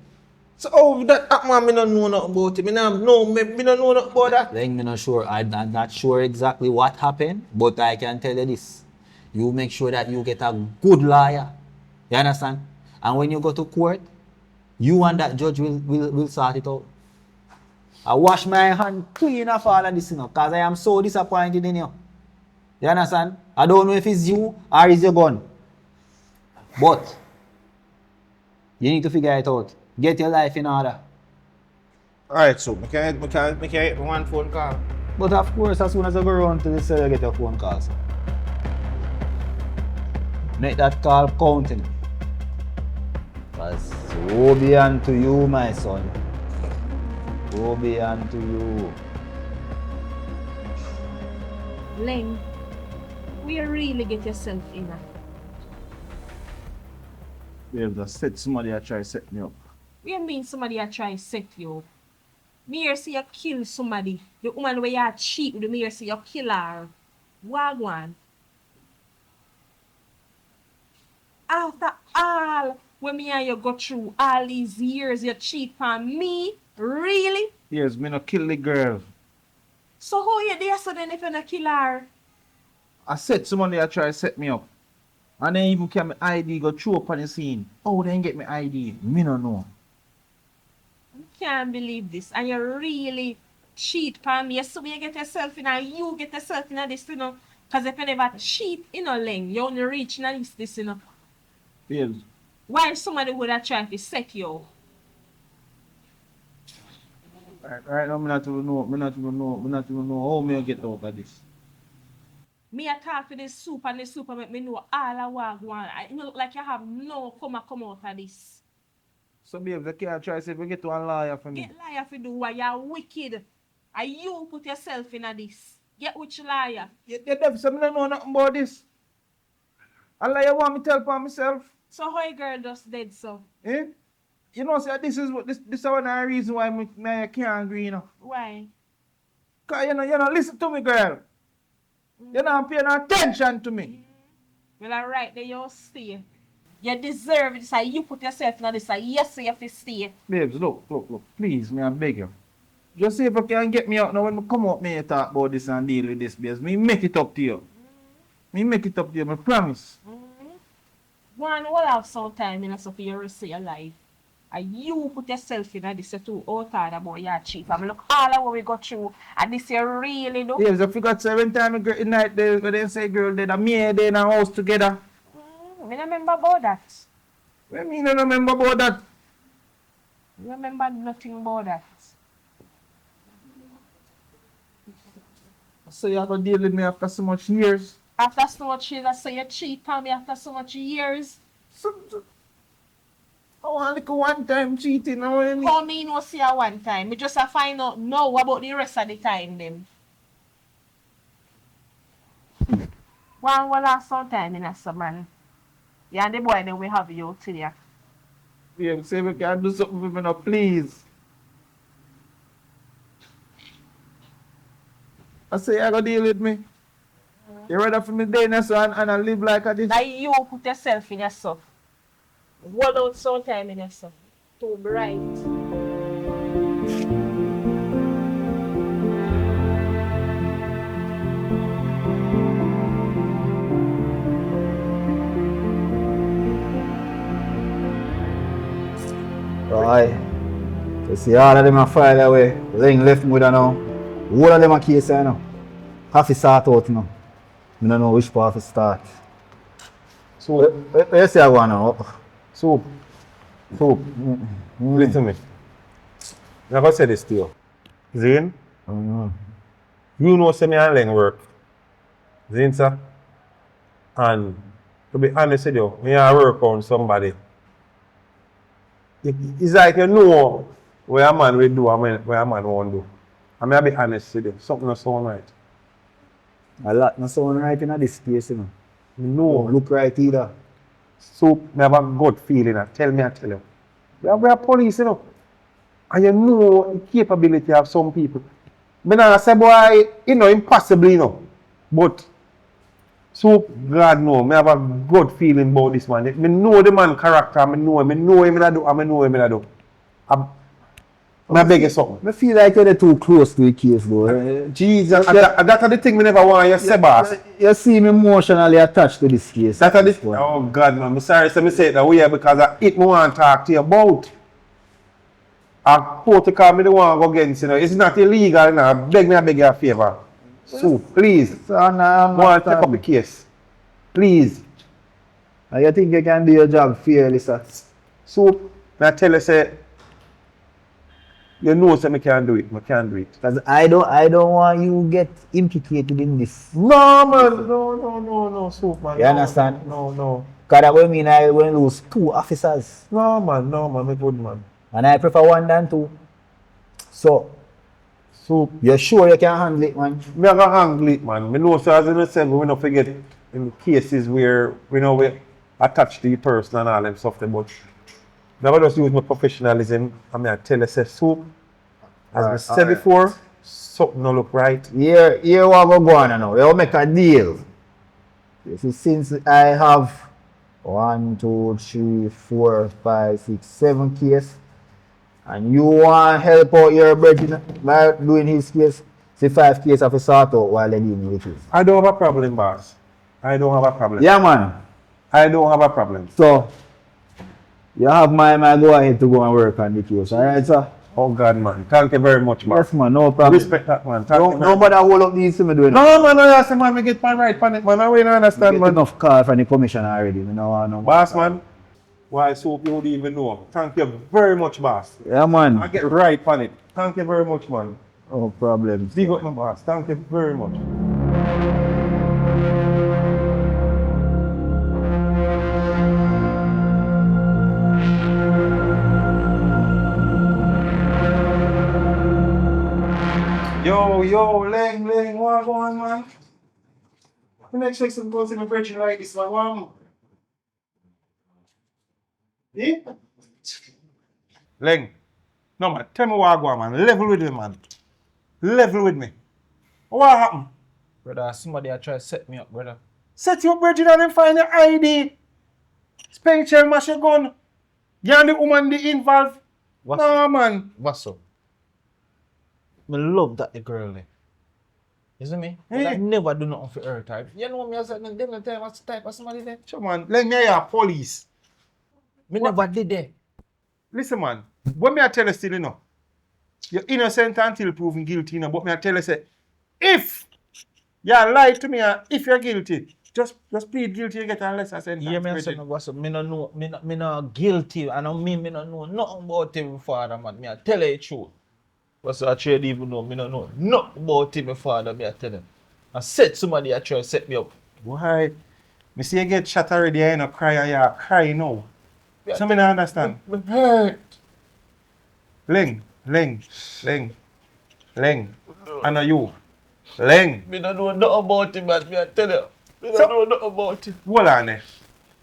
So how that happen, me don't know nothing about it. Me don't know nothing about that. Leng, me not sure. I'm not sure exactly what happened, but I can tell you this. You make sure that you get a good lawyer. You understand? And when you go to court, you and that judge will sort it out. I wash my hand clean of all of this, because I am so disappointed in you. You understand? I don't know if it's you or it's your gun. But you need to figure it out. Get your life in order. Alright, so me can hit one phone call. But of course, as soon as you go around to the cell, you get your phone calls. Make that call counting. Because woe be unto you, my son. Woe be unto you. Len, will you really get yourself in a? Babe, just said somebody I try to set me up. What you mean somebody a try set you up? Me here see you kill somebody. The woman where you cheat with me here see you kill her. Wagwan. After all, when me and you go through all these years, you cheat on me? Really? Yes, me no kill the girl. So how you there so then if you not kill her? I said somebody I try to set me up. And then even get my ID go through up on the scene. Oh, then get my ID. Me no know. Can't believe this. And you really cheat on me. So you get yourself in and you get yourself in this, you know. Because if you never cheat, you know, Len, you only reach in this, you know. Babe, Why somebody would have tried to set you up? right now, me not even know how me get out of this. Me a talk to this soup and the soup make me know all I want. You look like you have no come out of this. So babe, the can't try to say if we get to a lawyer for me. Get liar for do what you're wicked. And you put yourself in this. Get which liar? You deaf, so me don't know nothing about this. A lawyer want me to tell for myself. So how a girl just dead so? Eh? You know, say this is what this is one of the reason why me can't agree, you know. Why? Cause you know, listen to me, girl. You're not paying no attention to me. Well, alright, then you stay. You deserve it. So you put yourself in this. So yes, you have to stay. Babes, look, please, me I beg you. Just see if you can get me out now when I come out, me talk about this and deal with this, babes. Me make it up to you. Me make it up to you, I promise. One will have some time in so for you to see your life. And you put yourself in this too. All tired about your chief. I mean, look all of what we got through. And this you really do. Babes, I forgot 7 times in night there, when they say girl dead, and me and they in a house together. I don't remember about that. What do you mean I don't remember about that? I remember nothing about that. So you have to deal with me after so much years. After so much years, I say you cheat on me after so much years. I want like a one-time cheating. How me no see her one time? Me just a find out now about the rest of the time them. One will last some time in a man. Yeah, and the boy then we have you till ya. Yeah, say we can do something for me now, please. I say you gonna deal with me. You ready for me day next one and I live like a this? That you put yourself in yourself. Hold out some time in yourself. Too bright. Right. You see all of them are filed away. Laying left with her now. All of them are case here now. Have to start out now. I don't know which part to start. So, You see I go on now. Soup. Listen to me. I'm gonna say this to you. Zane, you know say me and Leng work. Zane, sir. And to be honest with you, when I work on somebody, it's like you know what a man will do and what a man won't do. I'm a bit honest with you. Something not sound right. A lot not sound right in this case, you know. No. Don't look right either. So, me have a good feeling. I tell you. We are police, you know. And you know the capability of some people. Me not say, boy, you know, impossible, you know. But, so, God know, me have a good feeling about this man. Me know the man character, me know him in do, and me know him in do. I beg you something. I feel like you're too close to the case, though. Jesus. That's the thing me never want you say, boss. You seem emotionally attached to this case. That's the thing. Oh, God, man. I'm sorry to say it that way because it me want to talk to you about. A protocol me the one go against, you know. It's not illegal, you know. I beg you a favor. So, please. Son, I want to take up the case. Please. You think you can do your job fairly, sir? So, I tell you, say, you know, say, I can't do it. I can't do it. Because I don't want you get implicated in this. No, man. No, so, man. You understand? No. Because that will mean I will lose 2 officers. No, man. I'm good, man. And I prefer 1 than 2. So, you're sure you can handle it, man? Me I can handle it, man. Me know, so as I said, we don't forget in cases where we know we attach to the person and all them stuff, but never just use my professionalism. I mean, I tell you, say, so, as I said before, something don't look right. Here what we're going on now. We'll make a deal. You see, since I have 1, 2, 3, 4, 5, 6, 7 cases, and you want to help out your brother by doing his case, see 5 cases of a sort out while they're dealing with it. I don't have a problem, boss. I don't have a problem. Yeah, man. I don't have a problem. So, you have my go ahead to go and work on the case, alright, sir? Oh, God, man. Thank you very much, man. Yes, man, no problem. Respect that, man. Thank you, man. Nobody hold up these to me doing it. No, man, I say, man, I get my right on it, man. I really understand, Get man. enough call from the commission already. You know, no. Boss, man. Why, so you don't even know. Thank you very much, boss. Yeah, man. I get right on it. Thank you very much, man. No problem. Big up, my boss. Thank you very much. Yo, Leng, what going, man? The next week some goes in a virgin like this, man. What? Eh? Leng. No, man. Tell me what going, man. Level with me, man. Level with me. What happened? Brother, somebody a try to set me up, brother. Set you up, Bridget, and then find your ID. Special mash your gun. You and the woman the involved. What's No, man. What's up? I love that the girl there. You see me? But I never do nothing for her type. You know me, I said, them the time what's the type of somebody there? Sure, man. Let me hear police. Me never did that. Listen, man. What me I tell you still, you know, you're innocent until proven guilty, you know, but me I tell you, say, if you lie to me and if you're guilty, just plead guilty, you get a lesser sentence. Yeah, me I said, no, what's up? Me no know, me not guilty. I don't mean me no know nothing about him, father, man. Me I tell you the truth. What's I trade even know? Me no know nothing about him, father, me I tell him. I said somebody I try to set me up. Why? Me see you get shot already, you ain't cry and you cry now. So me not understand. Me hurt. Leng. I know you. Leng. Me don't know nothing about him, man. Me I tell you. Me don't know nothing about him. Hold on there.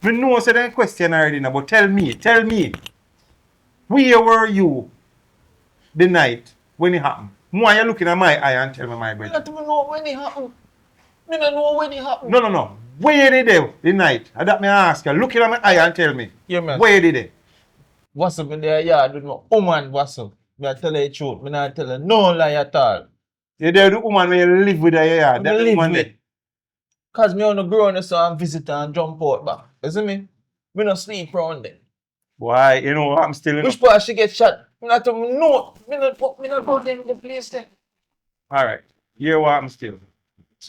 Me know say them question already now, but tell me. Where were you the night when it happened? Why you looking at my eye and tell me my brother? Me not even know when it happened. Me don't know when it happened. No. Where did they the night? And that me ask you. Looking at my eye and tell me. Yeah, man. Where did they? What's up in there yard with my woman, what's up? Me I tell you the truth. Me not tell you no lie at all. You there the woman where you live with her, yeah. Me That live woman with. there. Cause me on the ground so I'm visitor and jump out back. You see me? Me no sleep round there. Why? You know I'm still in. Which part she get shot? Me not even know. Me not go there in the place there. Alright. Here what I'm still.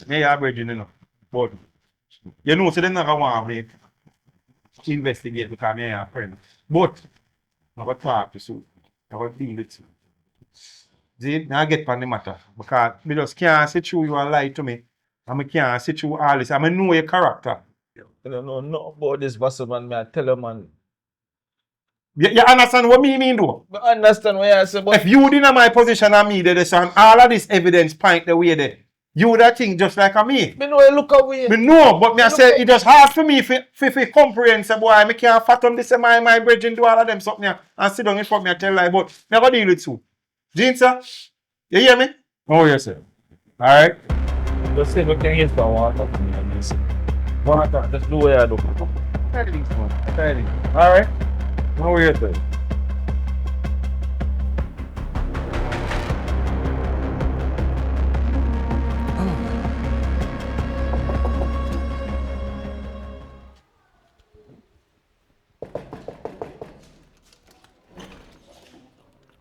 Me a virgin, you know. But you know, so they never want me to investigate because me a friend. But I got to talk to you. I got to deal with you. See, now I get on the matter. Because me just can't sit through you and lie to me. And I can't sit through all this. I know your character. You don't know nothing about this vessel, man. Me I tell you, man. You understand what me mean though? I understand what you say, but If you didn't my position and me there, and all of this evidence point the way there, you would have think just like a me. me know you look away. Me know, but me I Look say up. it just hard for me if comprehend say boy, I can't fathom this my brethren do all of them something here and sit down in front of me and tell lie, but me go deal with you. Jean sir, you hear me? Oh yes, sir. Alright. Just say we can get for water. Water, just do what I do. Tidings, man. Tidings. Alright. No worries, sir.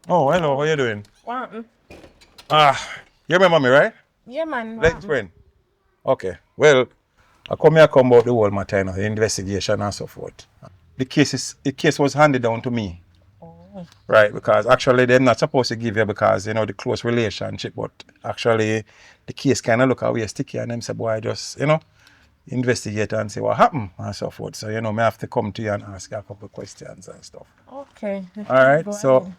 Oh, hello, how you doing? What? You remember me, right? Yeah, man. Let's friend. Okay. Well, I come here about the whole matter, you know, the investigation and so forth. The case was handed down to me. Oh. Right, because actually they're not supposed to give you because you know the close relationship, but actually the case kinda look away sticky and them say, boy, just, you know, investigate and see what happened and so forth. So, you know, I have to come to you and ask you a couple of questions and stuff. Okay. Alright, Go so ahead.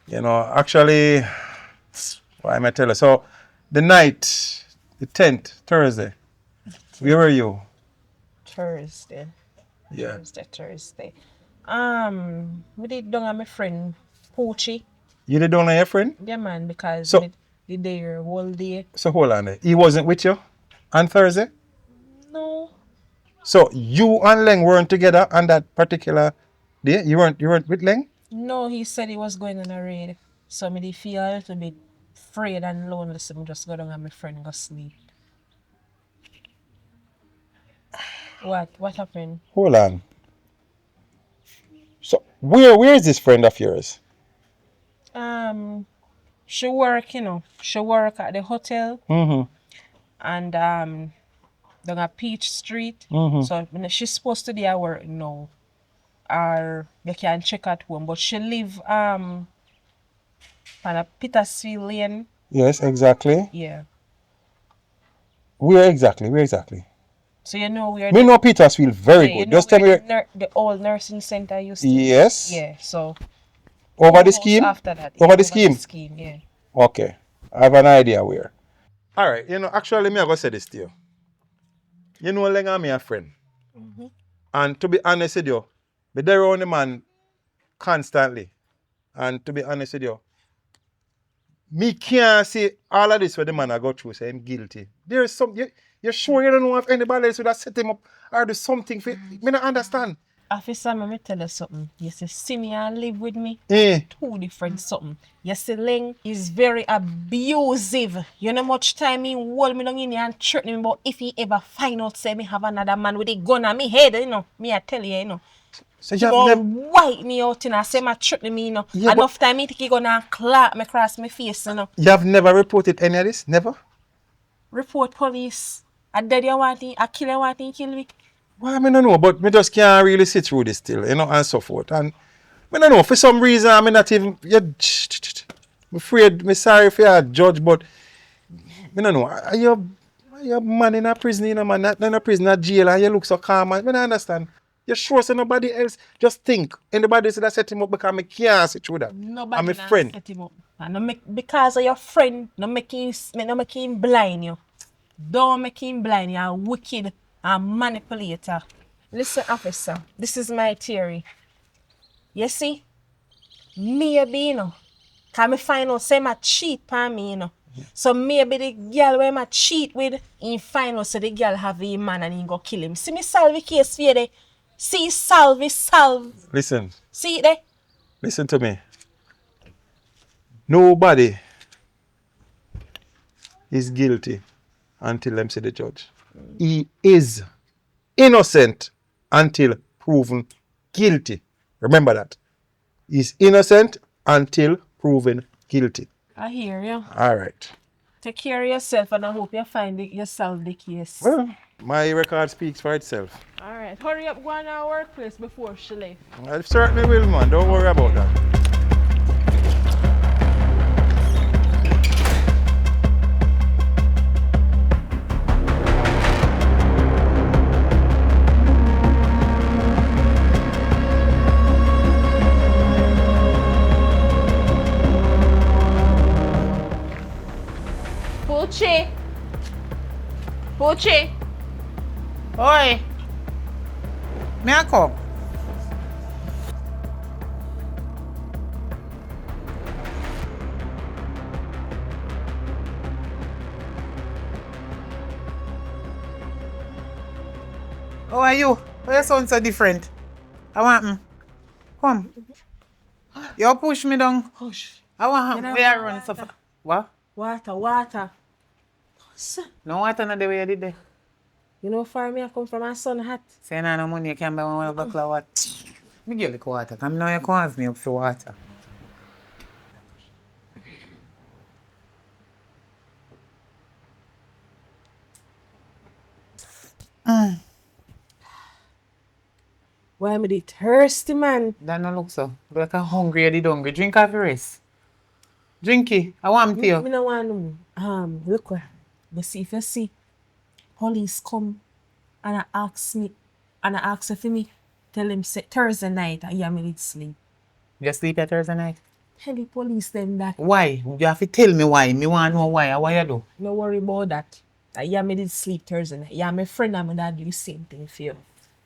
you know, actually what am I tell you? So the night, the 10th, Thursday, where were you? Thursday. Yeah. Thursday. We did down on my friend Poochie. You did don't know your friend? Yeah, man, because So- me did there whole day. So hold on there. He wasn't with you on Thursday? No. So you and Leng weren't together on that particular day? You weren't with Leng? No, he said he was going on a raid. So me did feel a little bit afraid and lonely, so me just go down and my friend go sleep. What? What happened? Hold on. So where is this friend of yours? She work, you know. She work at the hotel Mm-hmm. and down at Peach Street. Mm-hmm. So when she's supposed to be at work now. Or you can check at home. But she live on a Petersfield Lane. Yes, exactly. Yeah. Where exactly? So you know where We know Petersfield very you good. know Just tell me where where. the old nursing center used to be? Yes. Yeah, so Over the house scheme? after that. Over the scheme? scheme, yeah. Okay. I have an idea where. Alright, you know, actually me I go say this to you. You know Leng and me a friend. Mm-hmm. And to be honest with you, me there around the man constantly. And to be honest with you, me can't see all of this where the man I go through say him guilty. There is some you're sure you don't know if anybody else would have set him up or do something for me not understand. Officer, let me tell you something. You see me and live with me. Eh. Two different something. You see, Ling is very abusive. You know much time he hold me down in here and threaten me about if he ever find out say me have another man with a gun on me head, you know. Me I tell you, you know. So He you have go never wipe me out, you know, say my threaten me, you know. Yeah, Enough time he think he gonna clap me across my face, you know. you have never reported any of this? Never? Report police. I dead you want him, I kill you want him, kill me. Well, I don't know, but me just can't really sit through this still, you know, and so forth. And I don't know, for some reason I'm not even I'm afraid, me sorry for your judge, but I don't know. Are you a man in a prison, you know, man, not in a prison, a jail, and you look so calm, man. I don't understand. You sure say nobody else just think anybody else that set him up because I can't sit through that. Nobody I'm a nah friend. set him up. And no make, because of your friend, no make him blind you. Don't make him blind, you're wicked and manipulator. Listen, officer, this is my theory. You see, maybe, you know, can me find out say my cheat on me, you know. So maybe the girl where I cheat with, he find out so the girl have a man and he go kill him. See me solve the case for you there. See solve. Listen, See it there? listen to me. Nobody is guilty until them see the judge. He is innocent until proven guilty. Remember that. He's innocent until proven guilty. I hear you. All right. Take care of yourself and I hope you find it, you solve the case. Well, my record speaks for itself. Alright, hurry up, go on our workplace before she left. I certainly will, man. Don't worry about that. Poochie. Poochie. Oi! Me a come. How are you? Why you sound so different? I want come. You push me down. Hush. I want You know where I what? run so far. What? Water. Sir, No water not the way you did there. you know far me I come from a sun hat. Say no money you can buy one bottle of water. Me give you water. Come now you can have me up for water. Why am I thirsty, man? That no look so. Like a hungry or the hungry. Drink coffee rest. Drink it. I want Me to. no want look where. But see if you see police come and I ask if me tell him say Thursday night I am did sleep. You sleep at Thursday night? Tell the police them that. Why? You have to tell me why. Me want to know why. Why you do? No worry about that. I am did sleep Thursday night. Yeah, my friend and my dad do the same thing for you.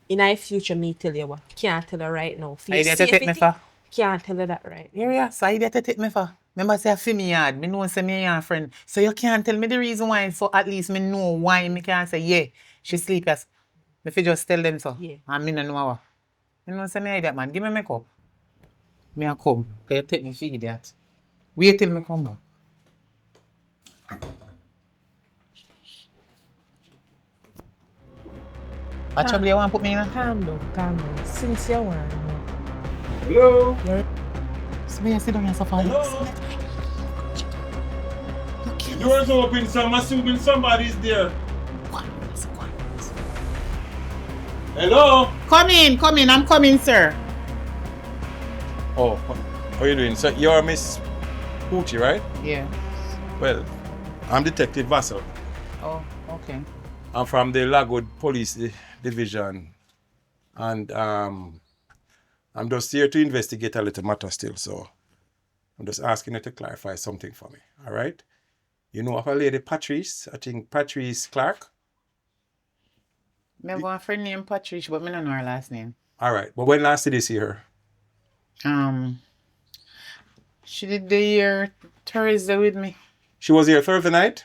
In our future, me tell you what. Can't tell her right now. For Are you there to take me for? Can't tell her that right. Yeah, so you there to take me for? Remember say I feel me yard. Me know say me your friend. So you can't tell me the reason why. So at least me know why me can't say yeah. She sleep as. Me fi just tell them so. Yeah. And me no know how. You know say me idiot man. Give me my cup. Me a come. Can you take me for idiot? Wait till me come back. What trouble you want to put me in? Calm down. Since you want. Hello? So where you sit down here so far? Hello? Doors open, so I'm assuming somebody's there. Hello? Come in. I'm coming, sir. Oh, how are you doing? So you're Miss Poochie, right? Yeah. Well, I'm Detective Vassal. Oh, okay. I'm from the Lagwood Police Division. And I'm just here to investigate a little matter still, so I'm just asking you to clarify something for me, all right? You know of a lady, Patrice, I think Patrice Clark? Me have a friend named Patricia, but me don't know her last name. All right, but when last did you see her? She did the year Thursday with me. She was here Thursday night?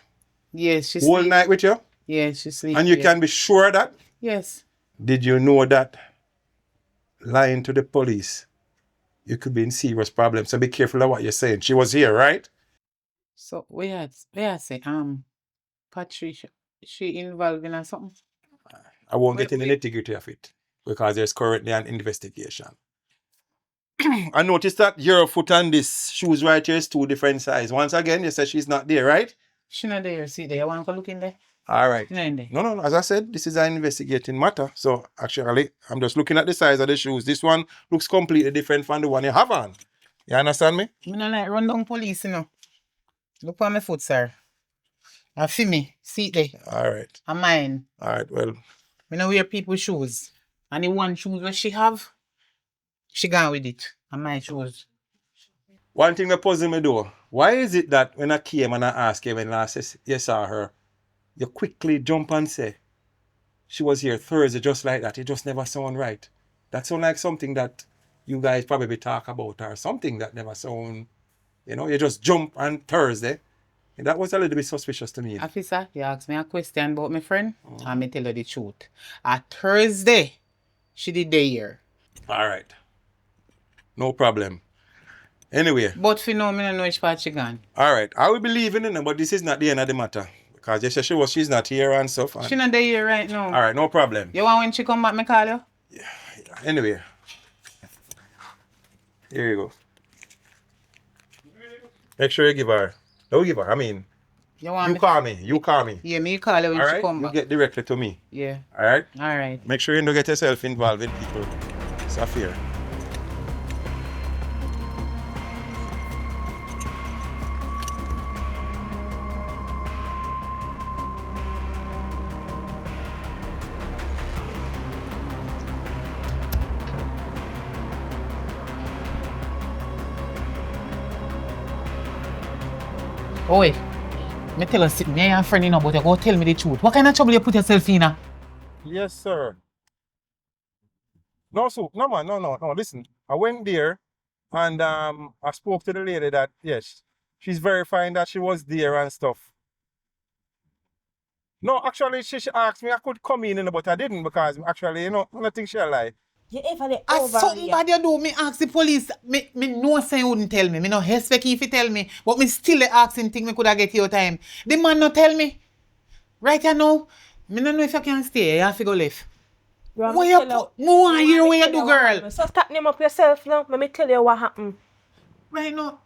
Yes, she Whole sleep. night with you? Yeah, she sleep. And you yeah. can be sure of that? Yes. Did you know that lying to the police, you could be in serious problems? So be careful of what you're saying. She was here, right? So we had say Patricia, she involved in something. I won't get in the nitty-gritty of it because there's currently an investigation. I noticed that your foot and this shoes right here is two different sizes. Once again, you said she's not there, right? She not there. See there. You want to go look in there? All right. She not in there. No. As I said, this is an investigating matter. So actually, I'm just looking at the size of the shoes. This one looks completely different from the one you have on. You understand me? Me not like run down police, you know. Look on my foot, sir. And see me. See it there. All right. And mine. All right. Well, Me no wear people's shoes. And the one shoes that she have, she gone with it. And my shoes. one thing that puzzles me though, why is it that when I came and I asked you when last you saw her, you quickly jump and say, she was here Thursday just like that. It just never sound right. That sound like something that you guys probably talk about or something that never sound, you just jump on Thursday. And that was a little bit suspicious to me. Officer, you asked me a question about my friend. And me tell you the truth. At Thursday, she did the year. All right. No problem. Anyway. But for now, me don't know which part she gone. All right. I will believe in it, but this is not the end of the matter. Because you said she's not here and stuff. And... She not there here right now. All right, no problem. You want when she come back, me call you? Yeah. Anyway. Here you go. Make sure you give her. Don't give her. I mean, you call me. You call me. Yeah, me call you when all she right? come back. You get directly to me. Yeah. All right? All right. Make sure you don't get yourself involved with people. It's a fear. Oi. Me tell you something, me and your friend, you know, but you go tell me the truth. What kind of trouble you put yourself in? Yes, sir. No, so no man, no. Listen, I went there and I spoke to the lady that yes, she's verifying that she was there and stuff. No, actually, she asked me I could come in, but I didn't because actually, I don't think she'll lie. You ever the As over something bad you do, me ask the police. Me know say you wouldn't tell me. Me no expect if you tell me. But me still the asking thing me could have get your time. The man no tell me. Right now, me no know if you can stay. You have to go left. Where you put more here where you do, girl? So start name up yourself now. Let me tell you what happened. Right now.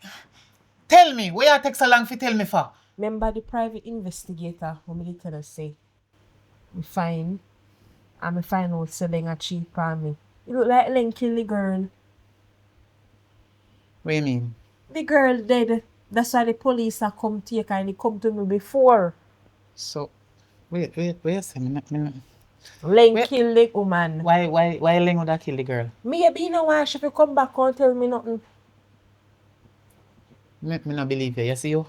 Tell me, where you take so long to tell me for? Remember the private investigator who me tell us say, me find out selling a cheap on me. You look like Len kill the girl. What you mean? The girl dead. That's why the police are come take her and they come to me before. So, wait you say? Len Where- kill the woman. Why Ling would have kill the girl? Maybe you know why she fi come back and tell me nothing. Me not believe you. You see you?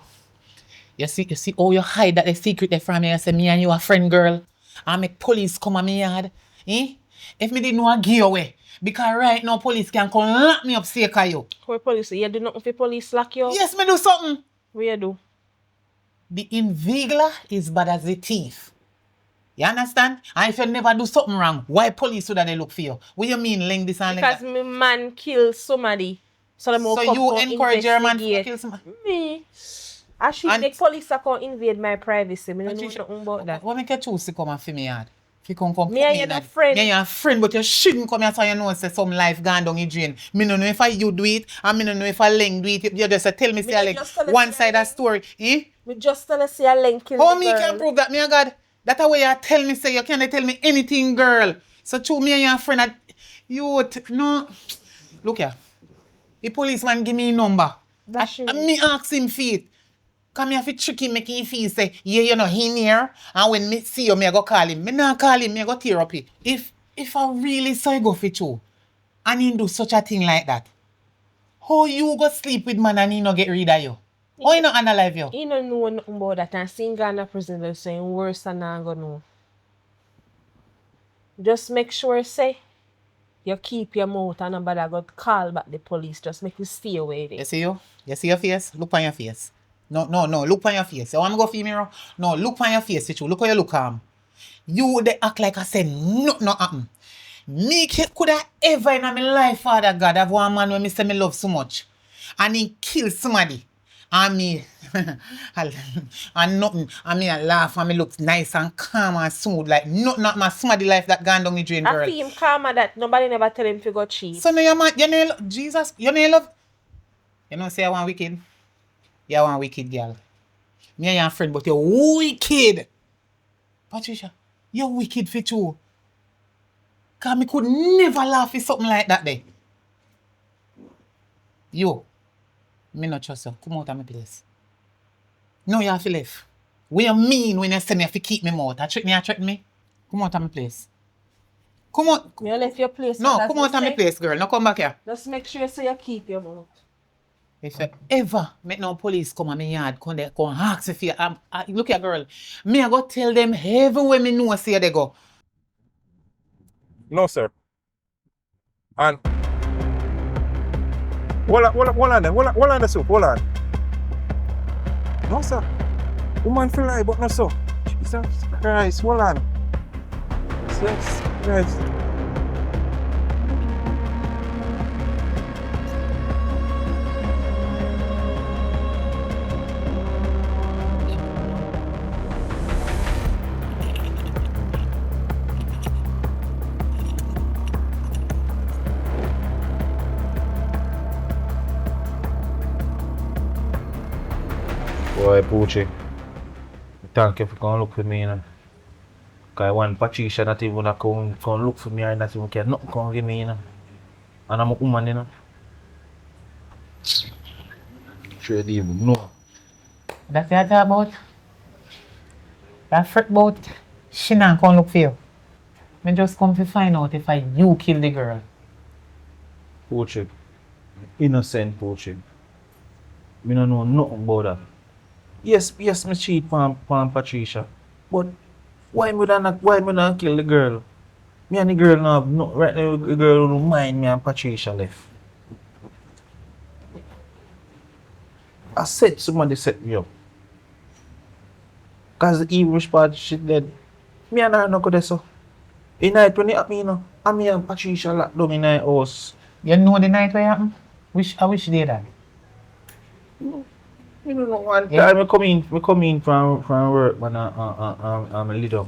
You see how you hide that the secret there from me. You say me and you a friend, girl. And make police come at me yard. Eh? If me didn't know I give you away. Because right now police can come lock me up sake of you. Where police? You do nothing for police lock you up? Yes, me do something. What you do? The invigilator is bad as the thief. You understand? And if you never do something wrong, why police would they look for you? What you mean, Ling this and Because Ling my man killed somebody. So, that? So you encourage your man to kill somebody? Me. I should And- the police are come invade my privacy. Me don't know Patricia, nothing about that. What make you choose to come and for me yard? If you come Me and you in a a- friend. Me and you a friend, but you shouldn't come here so you know say some life gone down the drain. Me no know if you do it, and me no know if Ling do it. You just tell me say no like just tell us one say side Ling. of story. Eh? Me just tell us say a Len kill How the me girl. can prove that, me a God? That a way you tell me say you can't tell me anything, girl. So true, me and your friend, no. Look here. The policeman give me a number. That's And true. me ask him for it. Come here for trick him, make him feel say, yeah, you know, he near. And when me see you, me I go call him. Me not call him, me I go tear up it. If I really saw you go for you, and he do such a thing like that, how you go sleep with man and he no get rid of you? How he no analyze you? He don't know nothing about that and seeing Ghana prison they're saying worse than I gonna know. Just make sure say you keep your mouth and nobody got call back the police. Just make you stay away there. You see you? You see your face? Look on your face. No, look on your face. You want me go feel mirror? No, look on your face, Chichu. Look how you look calm. You they act like I said nothing no happen. Me could have ever in my life, Father God, have one man when me say me love so much. And he kill somebody. And me and nothing. And me I laugh and me look nice and calm and smooth like nothing not my somebody life that gone down the drain, I girl. feel him calmer that nobody never tell him to go cheap. So now you man, you know Jesus, you know love. You know say I want wicked. You want wicked girl. Me and your friend, but you're wicked. Patricia, you're wicked for true. Cause me could never laugh at something like that there. You, me not trust you. Come out of my place. No, you have to leave. What you mean when you say me have to keep me mouth? You trick me? Come out of my place. Come on. You left your place. No, that's come what out of my say. place, girl. No, come back here. Just make sure so you keep your mouth. If you ever make no police come at me yard, come ask if you look here, girl. Me I go tell them everywhere me know say they go. No, sir. And hold on, the soup, hold on. No, sir. Woman feel lie, but no, sir. Jesus Christ, hold on. Jesus Christ. Boy, Poochie, thank you for coming look for me, you know. Because one Patricia not even come look for me, and not even care nothing come give me, you know. And I'm a woman, you know. Sure you didn't even know. That's what I talk about. That fret about she not come look for you. Me just come to find out if you kill the girl. Poochie, innocent Poochie. Me don't know nothing about that. Yes, me cheat on Patricia. But why me not kill the girl? Me and the girl now, no, right now the girl don't mind me and Patricia left. I said somebody set me up. Cause even which part she dead. Me and her no go there so. In night when it happen, you know, and me and Patricia locked down in her house. You know the night where happened? I wish day that. You know, one Yeah. time I come in from work when I lit up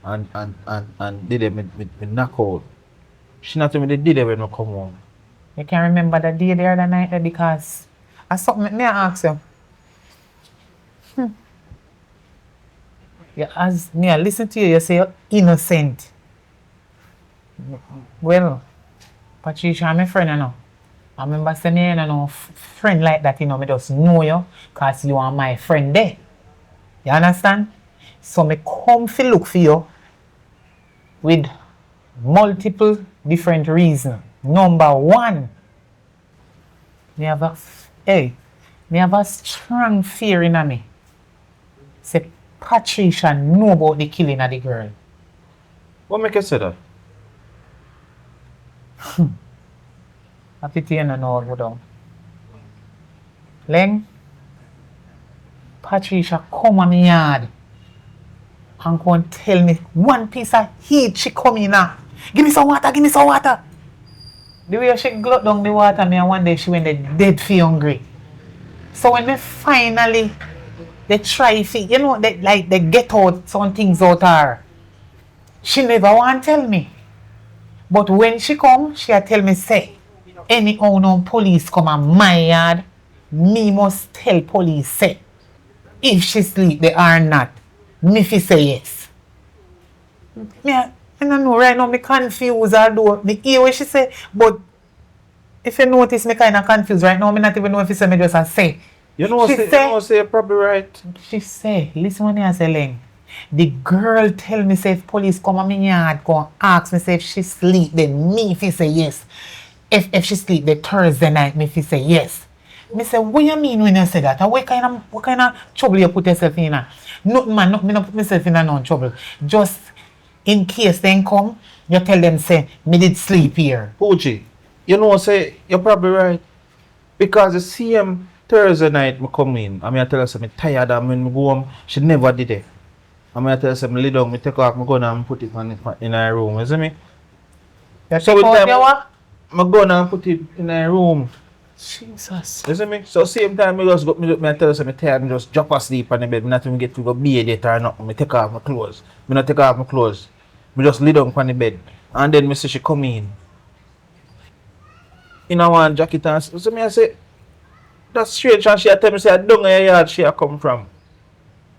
and did it with knock out. She not tell me they did it when I come home. You can remember the day the other night there because I something me I ask you. Yeah, as me I listen to you, you say you're innocent. Well, Patricia, I'm a friend, you know. I remember saying, you know, friend like that, you know, me just know you because you are my friend there. You understand? So me come to look for you with multiple different reasons. Number one, me have a strong fear in me. Say Patricia know about the killing of the girl. What make you say that? I pity you no know go down. Leng, Patricia come on me yard and go and tell me one piece of heat she come in now. Give me some water, give me some water. The way she glut down the water, me and one day she went dead for hungry. So when they finally they try to, you know, they get out some things out her. She never want tell me. But when she come, she a tell me say, any unknown police come on my yard, me must tell police say, if she sleep they are not. Me fi say yes. I don't know right now, me confused although me hear what she say, but if you notice me kinda confused right now, me not even know if it's me just a say. You know She say you're probably right. She say, listen when I say Leng. The girl tell me say if police come on me yard, go ask me say if she sleep, then me if he say yes. If she sleep the Thursday night, me if he say yes. Me say, what you mean when you say that? What kind of trouble you put yourself in? Nothing man, me not put myself in no trouble. Just in case they come, you tell them say, me did sleep here. Poochie, you know say you're probably right. Because the same Thursday night me come in, I mean I tell her say me tired and when me go home, she never did it. I mean I tell her say me lay down, me take off my gun and put it in her room, you see me? You So take with out time your what? my gun and put it in her room. Jesus. You see me? So same time me just go me tell her say me tired and just drop asleep on the bed. Me not even get to go bathe it or nothing. Me take off my clothes. Me not take off my clothes. Me just lay down on the bed. And then me see she come in a one jacket and so me I say that's strange and she a tell me say I don't know your yard she a come from.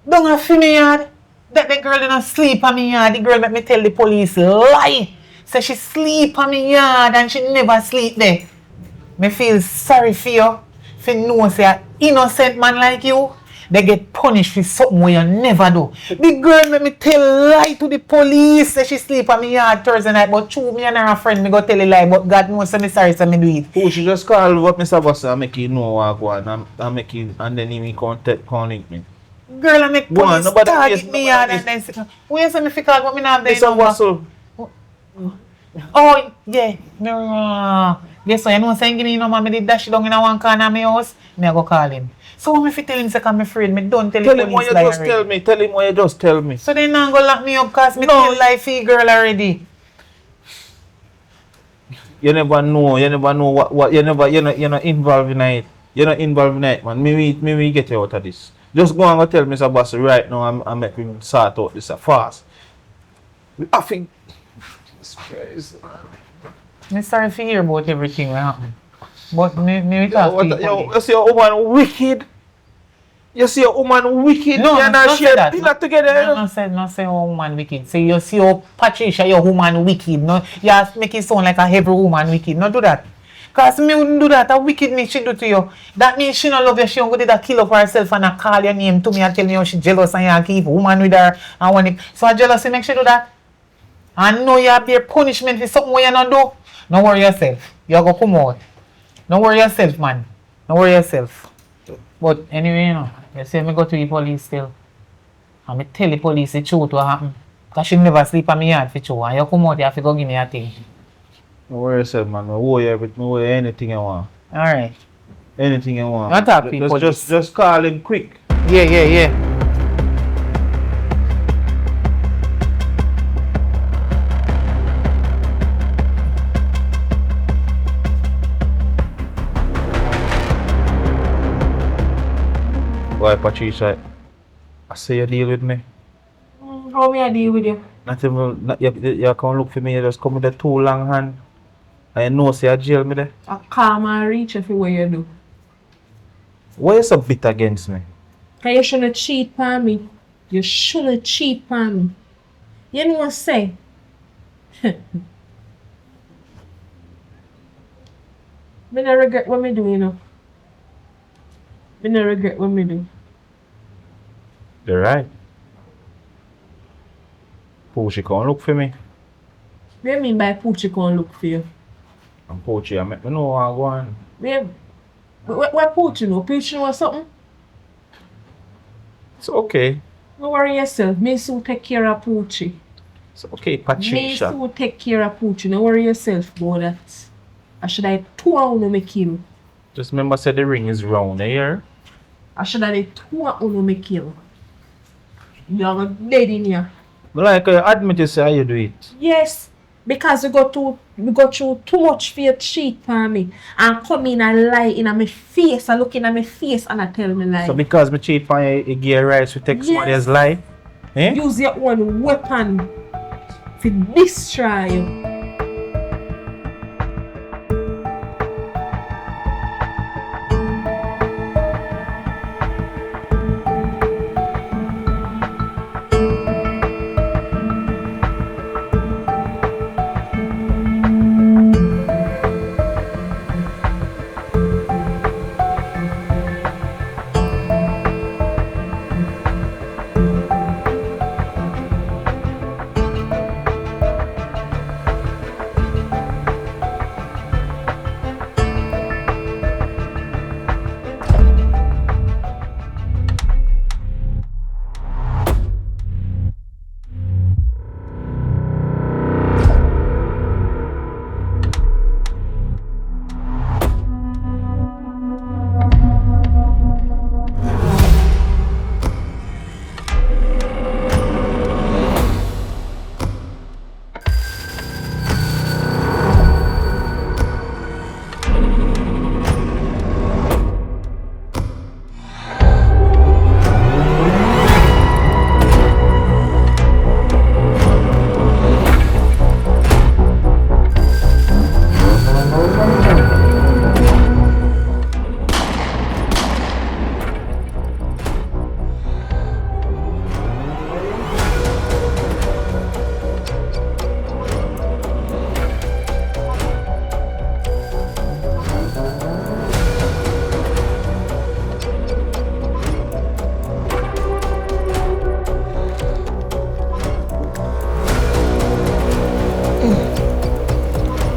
Don't have me yard. That the girl didn't sleep on me yard. The girl make me tell the police lie. Say she sleep on me yard and she never sleep there. Me feel sorry for you. For know say an innocent man like you, they get punished for something where you never do. The girl make me tell lie to the police. Say she sleep on me yard Thursday night, but true me and her friend me go tell a lie. But God knows say me sorry so me do it. Who she just call up Mr. Boss and make you know what go on and make you and then he can't link me. Girl, I make Go on, police nobody target is- me yard and then say, where say me fi call but me not have the Mr. number. Russell, Oh, yeah. No. Yes, so you know saying give me number, me did dash it down in one corner of my house, me I go call him. So what me fi tell him say I'm afraid, me don't tell the tell him what police you lie just already. tell me. Tell him what you just tell me. So they not go lock me up cause me No. tell lie for girl already. You never know what you're not involved in it. You're not involved in it, man. Maybe get you out of this. Just go and go tell Mr. Boss right now I'm making sort out this fast. I think Me sorry for hear about everything what happen. But me talk to the police. you see your woman wicked. You see your woman wicked. No, you and don't her say share that. pillar together. you know. No say oh woman wicked. Say you see your Patricia, your woman wicked. No, you make it sound like a every woman wicked. No do that. Cause me wouldn't do that. A wickedness she do to you. That means she don't love you. She don't go to kill up herself and a call your name to me and tell me how she jealous and you keep woman with her and when it. So a jealousy make she do that. And know you have your punishment for something where you not do. Don't worry yourself. You go come out. Don't worry yourself, man. Don't worry yourself. But anyway, you know, you say me go to the police still. And me tell the police the truth what happened. Because she never sleep on me yard for true. And you come out here to go give me a thing. Don't worry yourself, man. I owe you everything. I owe you anything you want. Alright. Anything you want. You talk to the Just, police. just call him quick. Yeah. Why, Patricia? I say you deal with me. How me I deal with you? Not even, you come look for me, you just come with the two long hand. And you know, say you jail me there. I calm and reach everywhere you do. Why you so bitter against me? Cause you shouldn't cheat on me. You shouldn't cheat on me. You know what I say? Me not regret what me do, you know. Me not regret what me do. You're right. Poochie come look for me. What do you mean by Poochie come look for you? And Poochie, I make me know what I go on. Where Poochie know? Poochie know something? It's okay. Don't worry yourself. Me soon take care of Poochie. It's okay, Me Patricia. soon take care of Poochie. Don't worry yourself about that. I should have 2 hours to make kill. Just remember, say the ring is round here. I should have 2 hours to make kill. You're dead in here. But like, admit you say how you do it. Yes, because we got through too much for you to cheat on me and come in and lie in my face and look in my face and I tell me lie. So because me cheat on you, you give rights to take somebody's life? Eh? Use your own weapon to destroy you.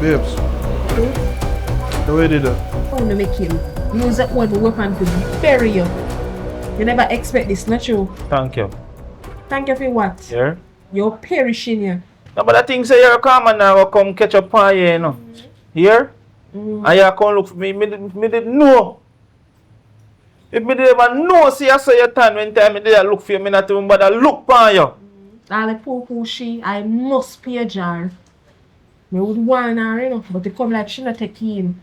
Babes. The way did that? I want to make him use that one weapon to bury you. You never expect this, not true? Thank you. Thank you for what? Yeah? You're perishing here. No, but I think say you're common now, will come catch up on you, you know. Here? And you come look for me, me didn't know. If me didn't even know, see I saw your time when time me did look for you, me not even bother look for you. All the poo she, I must pay a jar. Me would want her, you know, but they come like she not take in.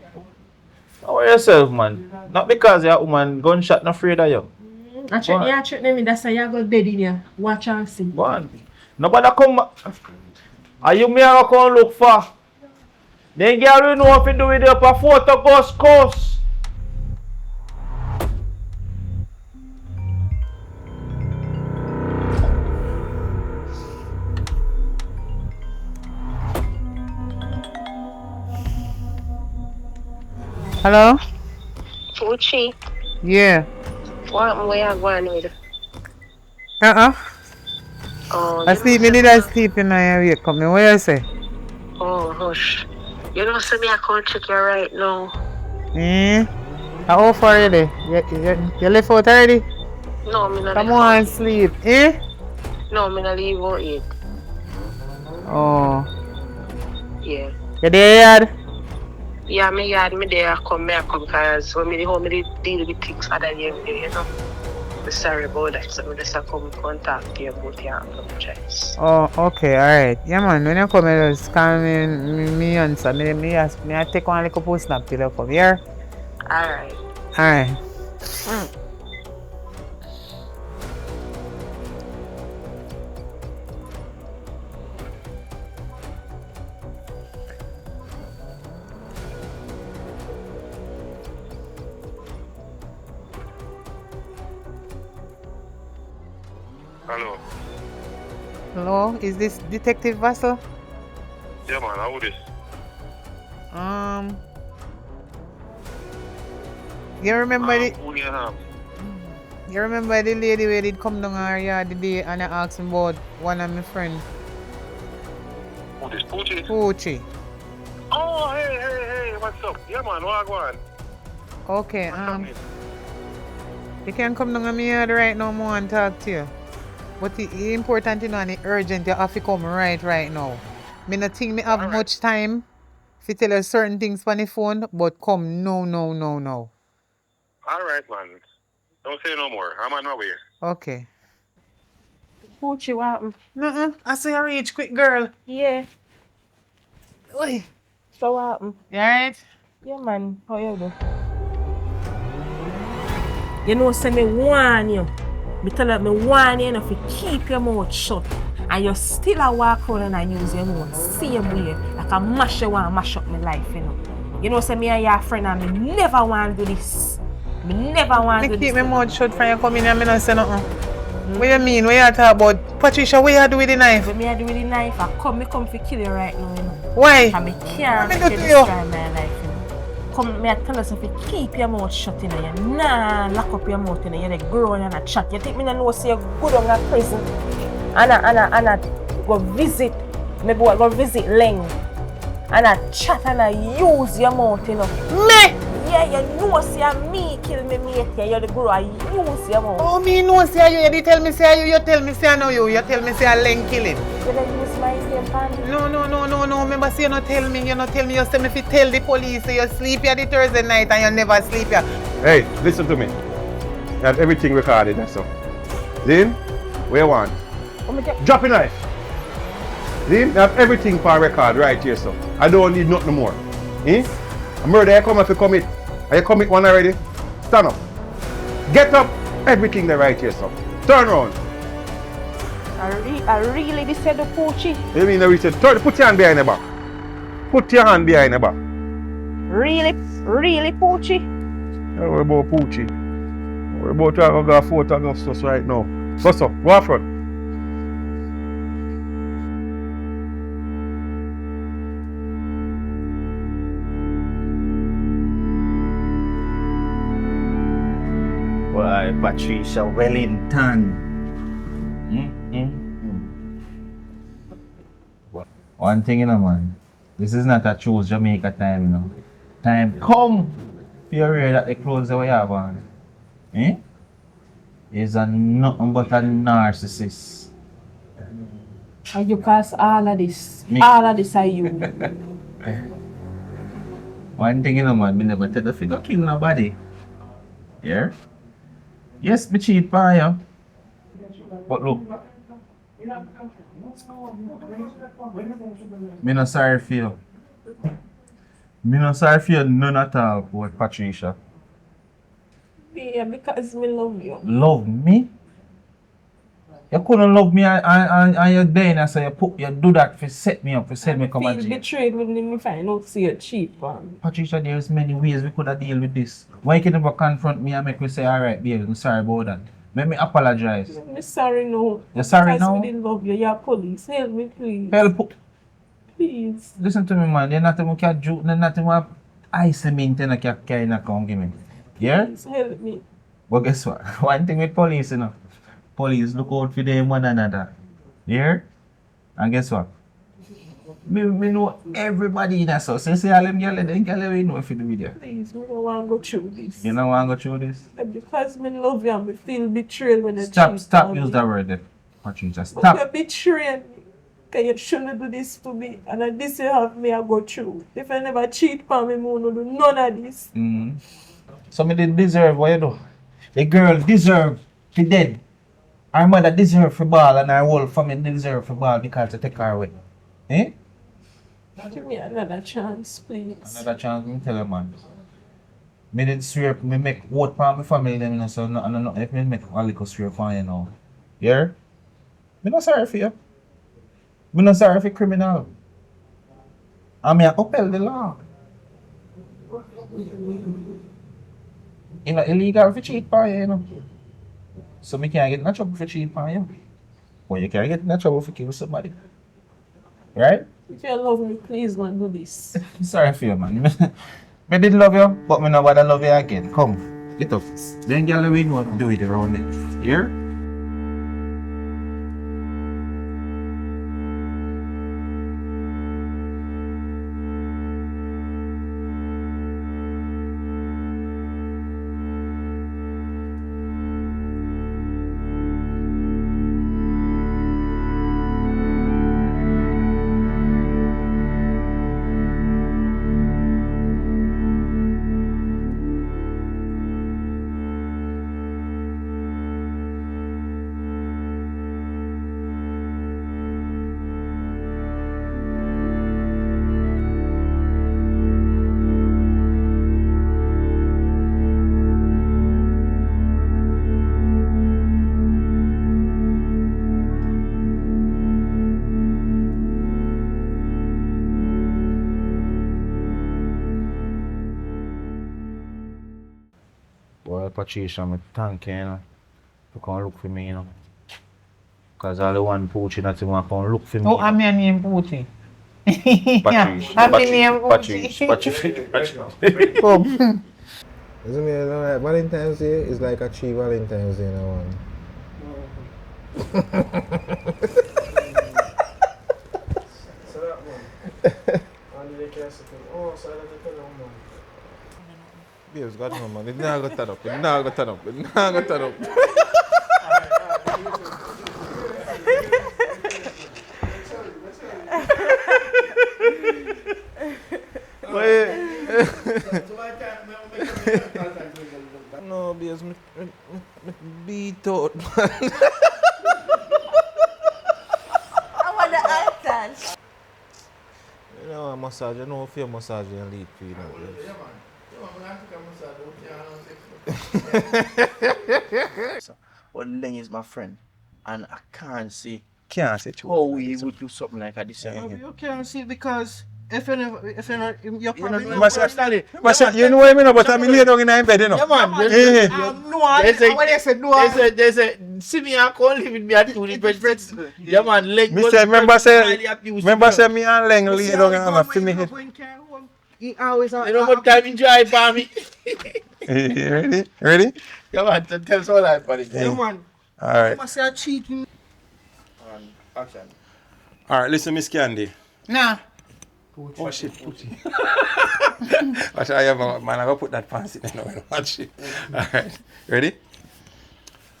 Don't worry yourself, man. Not because you're a woman, gunshot not afraid of you. I check me, I check them, that's why you go dead in here. Watch and see. Go on. Nobody come. Are you me I come look for? Then girl, you know what to do with your photo ghost course. Hello? Fuchi, Yeah. what way I going with? Oh, I sleep, me did I sleep in my wake up. Me what you say? Oh, hush. You know, see me, I can't check you right now. How far you there? You left out already? No, me not Come left out on, yet. sleep. Eh? No, me not leave out yet. Oh. Yeah. You there yard? Yeah, me yard me there me I come because when me the home me dey deal with things other than you know. I'm sorry about that. So me just a come contact you about your apologize. Oh, okay, alright. Yeah man, when you come here, just call me answer. Me I take one little post snap till you come here. Alright. Alright. Hello. Hello, is this Detective Vassal? Yeah, man, how this? Um, you remember the Who you have? you remember the lady where did come down our yard the day and I asked him about one of my friends, Who this? Poochie? Poochie. Oh, hey, what's up? Yeah, man, what go on? Okay, What's happening? you can come down on my yard right now more and talk to you. But the important you know and the urgent you have to come right now. Me not think me have much time to tell you certain things on the phone, but come no. All right, man. Don't say no more. I'm on my way. Okay. Poochie, what happened? Nuh-uh. I say you reach quick, girl. Yeah. Oi. So what happened? You alright? Yeah, man. How you do? You know, say me warn you. Me tell you, me warn you enough to keep your mouth shut. And you still a walk around and use your mouth same way. Like a mash you want to mash up my life, you know. You know, say me and your friend and me never want to do this. Me never want to do Me this. keep my mouth shut from you coming here and me not say nothing. What you mean? What you talk about? Patricia, what you do with the knife? What me I do with the knife? I come to kill you right now, you know. Why? And me can't What make me you do to you? destroy my life, you know. Come, me I tell us if you keep your mouth shut, you know. You lock up your mouth, you know. You're like growing and a chat. You think me no know say you good on a prison and I go visit, maybe I go visit Leng and I chat and I use your mouth, you know. Me? Yeah, you know say me kill me mate here. You're the girl, I use your mouth. Oh, me know say you tell me say you tell me say I know you tell me say I Len kill him. You don't use my name, Pandy. No. Remember say you not tell me, you say me fi tell the police say you sleep here the Thursday night and you never sleep here. Hey, listen to me. You have everything recorded and so. Zin, where you want? Drop a knife. Zin, you have everything for record right here, so. I don't need nothing more. Eh? A murder you come if you commit. Are you commit one already? Stand up. Get up. Everything there right here, so. Turn around. I really this said the Poochie. You mean that we said, put your hand behind the back. Put your hand behind the back. Really Poochie? Don't worry about Poochie. We're about to go photographs us right now. What's up? Go front. Why, Patricia Wellington. One thing, you know, man. This is not a choose Jamaica time, you know. Time come. You're aware that the clothes that we have on, is a nothing but a narcissist. And you cause all of this. Me. All of this are you. One thing, you know, man, me never tell the figure kill nobody. Yeah? Yes, me cheat by you. But look, me not sorry for you. Me not sorry for you none at all, boy, Patricia. Yeah, because me love you. Love me? You couldn't love me and you're there and so you do that to set me up, to set me come I and feel betrayed when me find out say you cheat, man. Patricia, there's many ways we could have deal with this. Why you can never confront me and make me say, alright, babe, I'm sorry about that. Make me apologize. I'm sorry now. You're sorry because now? Because we didn't love you. You're police. Help me, please. Help. Please. Listen to me, man. You're not even can do, you're not even ice maintain a carry in a come give me. Yeah? Please help me. But guess what? One thing with police, you know. Police look out for them one another. Yeah? And guess what? Me know everybody in that so say all them girl them girl we know if you do video. Please, I don't want to go through this. You don't want to go through this? Because I love you and I feel betrayed when you Stop cheat on use me. that word there. Patricia, But stop. you betrayed me. Because you shouldn't do this to me. And this you have me I go through. If I never cheat on me, I won't do none of this. So me did deserve what you do. The girl deserve to dead. Her mother deserve for ball and her whole family deserve for ball because they take her away. Eh? Give me another chance, please. Another chance, me tell you man. Me did swear, me make vote for my family them, you know, so no, if me make a little swear for you know. Yeah? Me not sorry for you. Me not sorry for criminal. I mean, I upheld the law. You know, illegal for cheat for you, you know. So me can't get in trouble for cheat for you. But you can't get in trouble for kill somebody. Right? If you love me, please don't do this. Sorry for you, man. Me did love you, but me not bother love you again. Come, get up. Then girl we know what to do it around it. Here? Boy, Patricia, me thank you, you know, to come look for me, you know. Because all the one Poochie that you want to come look for me. Oh, I'm your name Poochie. Patricia. Happy name Poochie. Patricia. Come. Doesn't mean like Valentine's Day is like a 3 Valentine's Day in one. So that one. And they can say, oh, so I don't tell them, man. Babes, got no man. It not go turn up. It not go turn up. It not go turn up. No, babes, me beat out, man. I want the answers. You know, a massage. You know, if you massage and lead for you know, babes. But Leng is my friend, and I can't see Can't say true. how we would do something like this. You can't see it because if you're probably You must understand it. You know what I mean? But I'm lay down in my bed, you know. Yeah, man. They say, see me and come live with me at 2 different friends. Yeah, man. Leng Me was say, remember highly abused. say me and Leng lay down and I'm a me head. he always You know what time you drive for me? You ready? Ready? Yeah, man. Tell us all that, buddy. Yeah, man. Alright. You must say cheating. Action. Alright, listen, Miss Candy. Nah. Oh shit, Poochie. Watch I have man, I gotta put that pants in there. Watch it. Alright. Ready?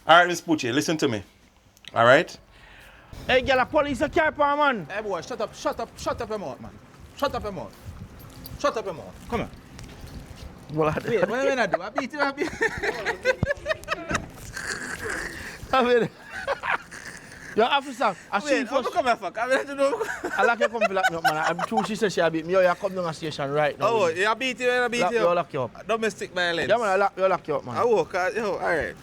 Alright, Miss Poochie, listen to me. Alright? Hey, girl, a police a car for man. Hey boy, shut up your mouth, man. Shut up your mouth. Shut up your mouth. Come here. Wait, what am I do? I beat you, I beat I mean, your officer, I see you Wait, I'm first. come here, fuck. I mean, to know. I like you come to lock me up, man. I'm true, she said she a beat me. You come down the station right now. Oh, you beat you, I beat Lock you. you up. Domestic violence. Yeah, man, I lock you up, man. Oh, cause, yo, alright.